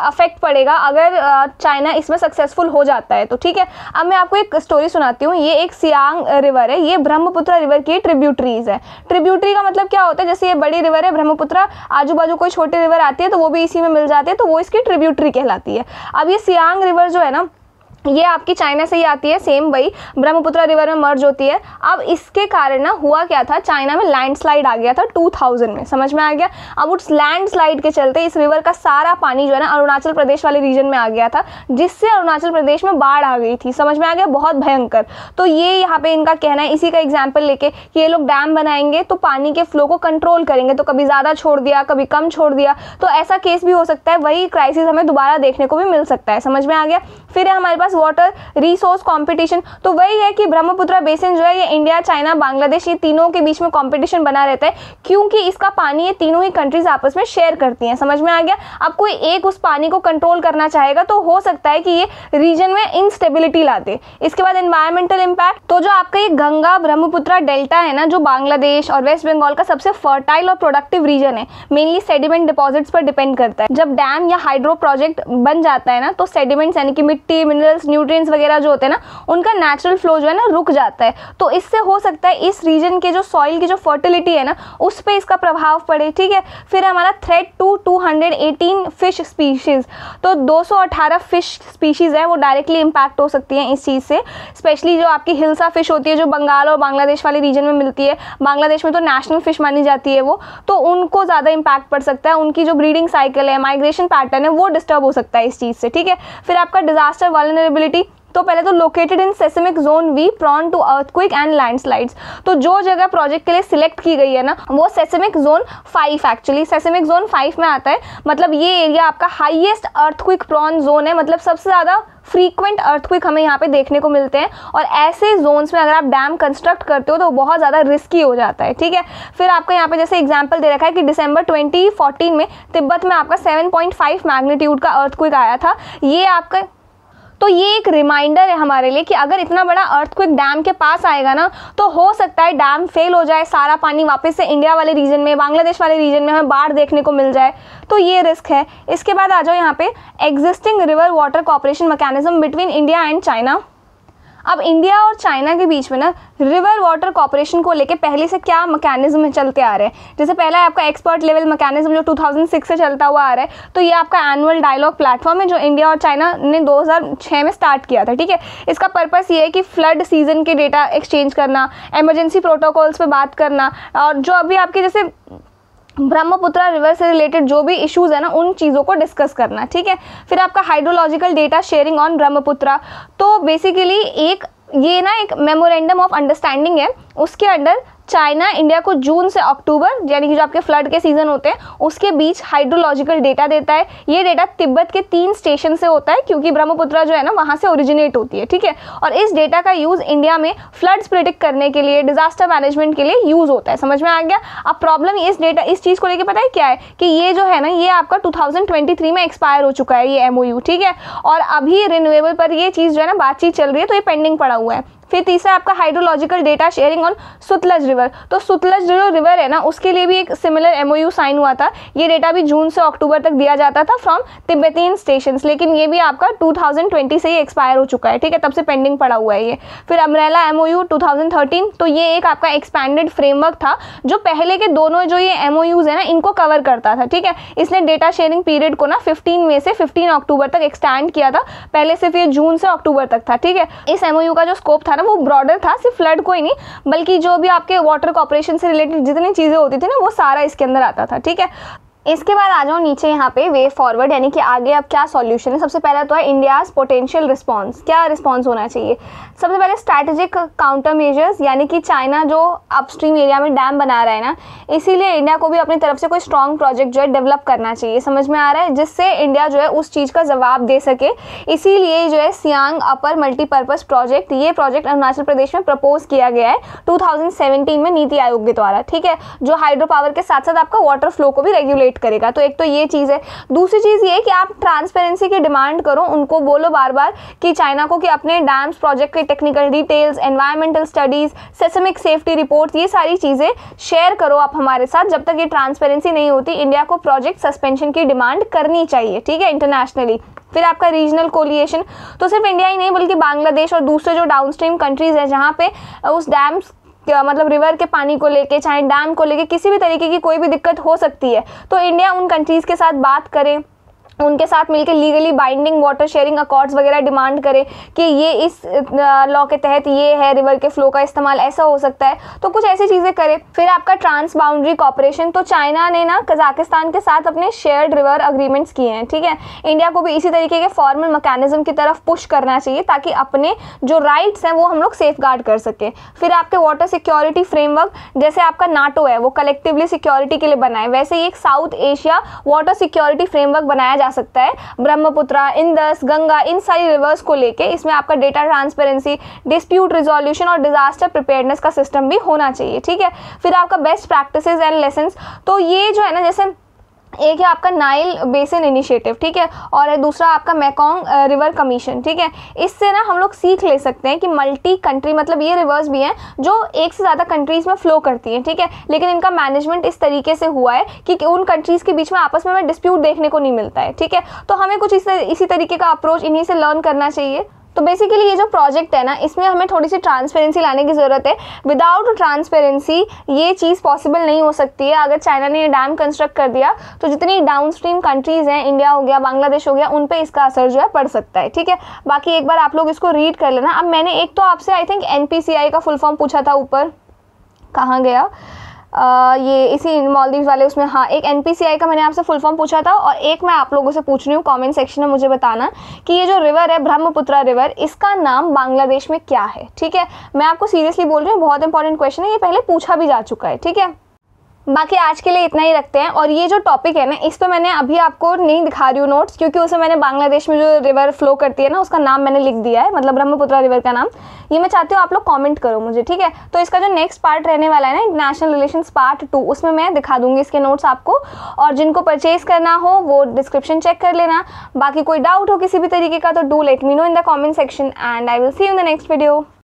अफेक्ट पड़ेगा अगर चाइना इसमें सक्सेसफुल हो जाता है तो। ठीक है, अब मैं आपको एक स्टोरी सुनाती हूँ। ये एक सियांग रिवर है, ये ब्रह्मपुत्र रिवर की ट्रिब्यूटरीज है। ट्रिब्यूटरी का मतलब क्या होता है? जैसे ये बड़ी रिवर है ब्रह्मपुत्र, आजू बाजू कोई छोटी रिवर आती है तो वो भी इसी में मिल जाती है, तो वो इसकी ट्रिब्यूटरी कहलाती है। अब ये सियांग रिवर जो है ना, ये आपकी चाइना से ही आती है, सेम वही ब्रह्मपुत्र रिवर में मर्ज होती है। अब इसके कारण ना हुआ क्या था, चाइना में लैंडस्लाइड आ गया था 2000 में। समझ में आ गया, अब उस लैंडस्लाइड के चलते इस रिवर का सारा पानी जो है ना अरुणाचल प्रदेश वाले रीजन में आ गया था, जिससे अरुणाचल प्रदेश में बाढ़ आ गई थी। समझ में आ गया, बहुत भयंकर। तो ये यहाँ पे इनका कहना है, इसी का एग्जाम्पल लेके कि ये लोग डैम बनाएंगे तो पानी के फ्लो को कंट्रोल करेंगे, तो कभी ज़्यादा छोड़ दिया, कभी कम छोड़ दिया, तो ऐसा केस भी हो सकता है, वही क्राइसिस हमें दोबारा देखने को भी मिल सकता है। समझ में आ गया। फिर है हमारे पास वाटर रिसोर्स कंपटीशन। तो वही है कि ब्रह्मपुत्र बेसिन जो है, ये इंडिया, चाइना, बांग्लादेश, ये तीनों के बीच में कंपटीशन बना रहता है, क्योंकि इसका पानी ये तीनों ही कंट्रीज आपस में शेयर करती हैं। समझ में आ गया। अब कोई एक उस पानी को कंट्रोल करना चाहेगा तो हो सकता है कि ये रीजन में इंस्टेबिलिटी ला दे। इसके बाद एनवायरमेंटल इम्पैक्ट। तो जो आपका ये गंगा ब्रह्मपुत्र डेल्टा है ना, जो बांग्लादेश और वेस्ट बंगाल का सबसे फर्टाइल और प्रोडक्टिव रीजन है, मेनली सेडिमेंट डिपॉजिट्स पर डिपेंड करता है। जब डैम या हाइड्रो प्रोजेक्ट बन जाता है ना, तो सेडिमेंट्स यानी कि मिट्टी, मिनरल्स, न्यूट्रिएंट्स वगैरह जो होते हैं ना, उनका नेचुरल फ्लो जो है ना रुक जाता है। तो इससे हो सकता है इस रीजन के जो सॉइल की जो फर्टिलिटी है ना, उस पर इसका प्रभाव पड़े। ठीक है, फिर हमारा थ्रेट टू 218 फिश स्पीशीज। तो 218 फिश स्पीशीज है, वो डायरेक्टली इंपैक्ट हो सकती हैं इस चीज़ से। स्पेशली जो आपकी हिल्सा फिश होती है, जो बंगाल और बांग्लादेश वाले रीजन में मिलती है, बांग्लादेश में तो नेशनल फिश मानी जाती है वो, तो उनको ज़्यादा इंपैक्ट पड़ सकता है। उनकी जो ब्रीडिंग साइकिल है, माइग्रेशन पैटर्न है, वो डिस्टर्ब हो सकता है इस चीज़ से। ठीक है, फिर आपका डिजास्टर वल्नरेबिलिटी। तो पहले तो located in seismic zone V, prone to earthquake and landslides. तो जो जगह प्रोजेक्ट के लिए सिलेक्ट की गई है ना, वो seismic zone 5 actually seismic zone 5 में आता है। मतलब ये एरिया आपका हाईएस्ट अर्थक्वेक प्रॉन जोन है, मतलब सबसे ज़्यादा फ्रीक्वेंट अर्थक्वेक हमें यहाँ पे देखने को मिलते हैं। और ऐसे जोन्स में अगर आप डैम कंस्ट्रक्ट करते हो तो बहुत ज़्यादा रिस्की हो जाता है। ठीक है, फिर आपका यहाँ पे जैसे एग्जांपल दे रखा है कि दिसंबर 2014 में तिब्बत में आपका 7.5 मैग्नीट्यूड का अर्थक्वेक आया था। ये आपका तो ये एक रिमाइंडर है हमारे लिए कि अगर इतना बड़ा अर्थक्वेक डैम के पास आएगा ना तो हो सकता है डैम फेल हो जाए, सारा पानी वापस से इंडिया वाले रीजन में, बांग्लादेश वाले रीजन में हमें बाढ़ देखने को मिल जाए, तो ये रिस्क है। इसके बाद आ जाओ यहाँ पे existing river water cooperation mechanism between India and China. अब इंडिया और चाइना के बीच में ना रिवर वाटर कॉपरेशन को लेके पहले से क्या मैकेनिज्म चलते आ रहे हैं। जैसे पहला है आपका एक्सपर्ट लेवल मैकेनिज्म जो 2006 से चलता हुआ आ रहा है, तो ये आपका एनुअल डायलॉग प्लेटफॉर्म है जो इंडिया और चाइना ने 2006 में स्टार्ट किया था, ठीक है। इसका पर्पस ये है कि फ्लड सीजन के डेटा एक्सचेंज करना, इमरजेंसी प्रोटोकॉल्स पे बात करना, और जो अभी आपके जैसे ब्रह्मपुत्र रिवर से रिलेटेड जो भी इश्यूज है ना उन चीज़ों को डिस्कस करना, ठीक है। फिर आपका hydrological data sharing on Brahmaputra, तो बेसिकली ये ना एक मेमोरेंडम ऑफ अंडरस्टैंडिंग है, उसके अंडर चाइना इंडिया को जून से अक्टूबर यानी कि जो आपके फ्लड के सीजन होते हैं उसके बीच हाइड्रोलॉजिकल डेटा देता है। ये डेटा तिब्बत के 3 स्टेशन से होता है क्योंकि ब्रह्मपुत्र जो है ना वहाँ से ओरिजिनेट होती है, ठीक है। और इस डेटा का यूज़ इंडिया में फ्लड्स प्रिडिक्ट करने के लिए, डिजास्टर मैनेजमेंट के लिए यूज़ होता है। समझ में आ गया। अब प्रॉब्लम इस चीज़ को लेकर पता है क्या है कि ये जो है ना ये आपका 2023 में एक्सपायर हो चुका है ये MOU, ठीक है। और अभी रिन्यूएबल पर ये चीज़ जो है ना बातचीत चल रही है, तो ये पेंडिंग पड़ा हुआ है। फिर तीसरा आपका hydrological data sharing on Sutlej river, तो सुतलज जो रिवर है ना उसके लिए भी एक सिमिलर MOU साइन हुआ था। ये डेटा भी जून से अक्टूबर तक दिया जाता था फ्रॉम तिब्बतीन स्टेशंस, लेकिन ये भी आपका 2020 से ही एक्सपायर हो चुका है, ठीक है, तब से पेंडिंग पड़ा हुआ है ये। फिर अम्ब्रेला MOU 2013, तो ये एक आपका एक्सपैंडेड फ्रेमवर्क था जो पहले के दोनों जो ये MOUs है ना इनको कवर करता था, ठीक है। इसने डेटा शेयरिंग पीरियड को ना 15 मई से 15 अक्टूबर तक एक्सटेंड किया था, पहले सिर्फ ये जून से अक्टूबर तक था, ठीक है। इस MOU का जो स्कोप था ना वो ब्रॉडर था, सिर्फ फ्लड को ही नहीं बल्कि जो भी आपके वाटर कॉर्पोरेशन से रिलेटेड जितनी चीज़ें होती थी ना वो सारा इसके अंदर आता था, ठीक है। इसके बाद आ जाओ नीचे यहाँ पे वे फॉरवर्ड, यानी कि आगे अब क्या सॉल्यूशन है। सबसे पहला तो है इंडियाज़ पोटेंशियल रिस्पांस, क्या रिस्पांस होना चाहिए। सबसे पहले स्ट्रैटेजिक काउंटर मेजर्स, यानी कि चाइना जो अपस्ट्रीम एरिया में डैम बना रहा है ना, इसीलिए इंडिया को भी अपनी तरफ से कोई स्ट्रॉन्ग प्रोजेक्ट जो है डेवलप करना चाहिए, समझ में आ रहा है, जिससे इंडिया जो है उस चीज़ का जवाब दे सके। इसीलिए जो है सियांग अपर मल्टीपर्पज़ प्रोजेक्ट, ये प्रोजेक्ट अरुणाचल प्रदेश में प्रपोज किया गया है 2017 में नीति आयोग के द्वारा, ठीक है, जो हाइड्रो पावर के साथ साथ आपका वाटर फ्लो को भी रेगुलेट करेगा। तो एक तो ये चीज़ है। दूसरी चीज़ ये कि आप ट्रांसपेरेंसी की डिमांड करो, उनको बोलो बार बार कि चाइना को कि अपने डैम्स प्रोजेक्ट के technical details, environmental studies, seismic safety report, ये सारी चीज़ें शेयर करो आप हमारे साथ। जब तक ये ट्रांसपेरेंसी नहीं होती इंडिया को प्रोजेक्ट सस्पेंशन की डिमांड करनी चाहिए, ठीक है, इंटरनेशनली। फिर आपका रीजनल कोलिएशन, तो सिर्फ इंडिया ही नहीं बल्कि बांग्लादेश और दूसरे जो डाउनस्ट्रीम कंट्रीज़ हैं जहाँ पे उस डैम्स मतलब रिवर के पानी को लेके, चाहे डैम को लेके किसी भी तरीके की कोई भी दिक्कत हो सकती है, तो इंडिया उन कंट्रीज़ के साथ बात करे, उनके साथ मिलकर legally binding water sharing accords वगैरह डिमांड करे कि ये इस लॉ के तहत ये है, रिवर के फ्लो का इस्तेमाल ऐसा हो सकता है, तो कुछ ऐसी चीज़ें करे। फिर आपका ट्रांस बाउंड्री कॉपरेशन, तो चाइना ने ना कजाकिस्तान के साथ अपने शेयर्ड रिवर अग्रीमेंट्स किए हैं, ठीक है। इंडिया को भी इसी तरीके के फॉर्मल मैकेनिज्म की तरफ पुश करना चाहिए ताकि अपने जो राइट्स हैं वो हम लोग सेफ गार्ड कर सकें। फिर आपके वाटर सिक्योरिटी फ्रेमवर्क, जैसे आपका नाटो है वो कलेक्टिवली सिक्योरिटी के लिए बना है, वैसे ही एक south Asia water security framework बनाया जा सकता है ब्रह्मपुत्र, इंदस, गंगा, इन सारी रिवर्स को लेके। इसमें आपका डेटा ट्रांसपेरेंसी, डिस्प्यूट रिजोल्यूशन और डिजास्टर प्रिपेयर्डनेस का सिस्टम भी होना चाहिए, ठीक है। फिर आपका बेस्ट प्रैक्टिसेस एंड लेसन्स, तो ये जो है ना, जैसे एक है आपका नाइल बेसिन इनिशिएटिव, ठीक है, और दूसरा आपका मैकोंग रिवर कमीशन, ठीक है। इससे ना हम लोग सीख ले सकते हैं कि मल्टी कंट्री, मतलब ये रिवर्स भी हैं जो एक से ज़्यादा कंट्रीज़ में फ्लो करती हैं, ठीक है, लेकिन इनका मैनेजमेंट इस तरीके से हुआ है कि उन कंट्रीज़ के बीच में आपस में डिस्प्यूट देखने को नहीं मिलता है, ठीक है। तो हमें कुछ इसी तरीके का अप्रोच इन्हीं से लर्न करना चाहिए। तो बेसिकली ये जो प्रोजेक्ट है ना इसमें हमें थोड़ी सी ट्रांसपेरेंसी लाने की ज़रूरत है। विदाउट ट्रांसपेरेंसी ये चीज़ पॉसिबल नहीं हो सकती है। अगर चाइना ने ये डैम कंस्ट्रक्ट कर दिया तो जितनी डाउनस्ट्रीम कंट्रीज़ हैं, इंडिया हो गया, बांग्लादेश हो गया, उन पे इसका असर जो है पड़ सकता है, ठीक है। बाकी एक बार आप लोग इसको रीड कर लेना। अब मैंने एक तो आपसे आई थिंक NPCI का फुल फॉर्म पूछा था, ऊपर कहाँ गया, ये इसी मालदीव वाले उसमें, हाँ, एक NPCI का मैंने आपसे फुल फॉर्म पूछा था, और एक मैं आप लोगों से पूछ रही हूँ कमेंट सेक्शन में मुझे बताना कि ये जो रिवर है ब्रह्मपुत्र रिवर, इसका नाम बांग्लादेश में क्या है, ठीक है। मैं आपको सीरियसली बोल रही हूँ, बहुत इंपॉर्टेंट क्वेश्चन है, ये पहले पूछा भी जा चुका है, ठीक है। बाकी आज के लिए इतना ही रखते हैं। और ये जो टॉपिक है ना, इस पे मैंने अभी आपको नहीं दिखा रही हूँ नोट्स, क्योंकि उसमें मैंने बांग्लादेश में जो रिवर फ्लो करती है ना, उसका नाम मैंने लिख दिया है, मतलब ब्रह्मपुत्र रिवर का नाम। ये मैं चाहती हूँ आप लोग कमेंट करो मुझे, ठीक है। तो इसका जो नेक्स्ट पार्ट रहने वाला है ना, इंटरनेशनल रिलेशंस पार्ट 2, उसमें मैं दिखा दूंगी इसके नोट्स आपको। और जिनको परचेज करना हो वो डिस्क्रिप्शन चेक कर लेना। बाकी कोई डाउट हो किसी भी तरीके का तो do let me know in the comment section, and I will see you in the next video.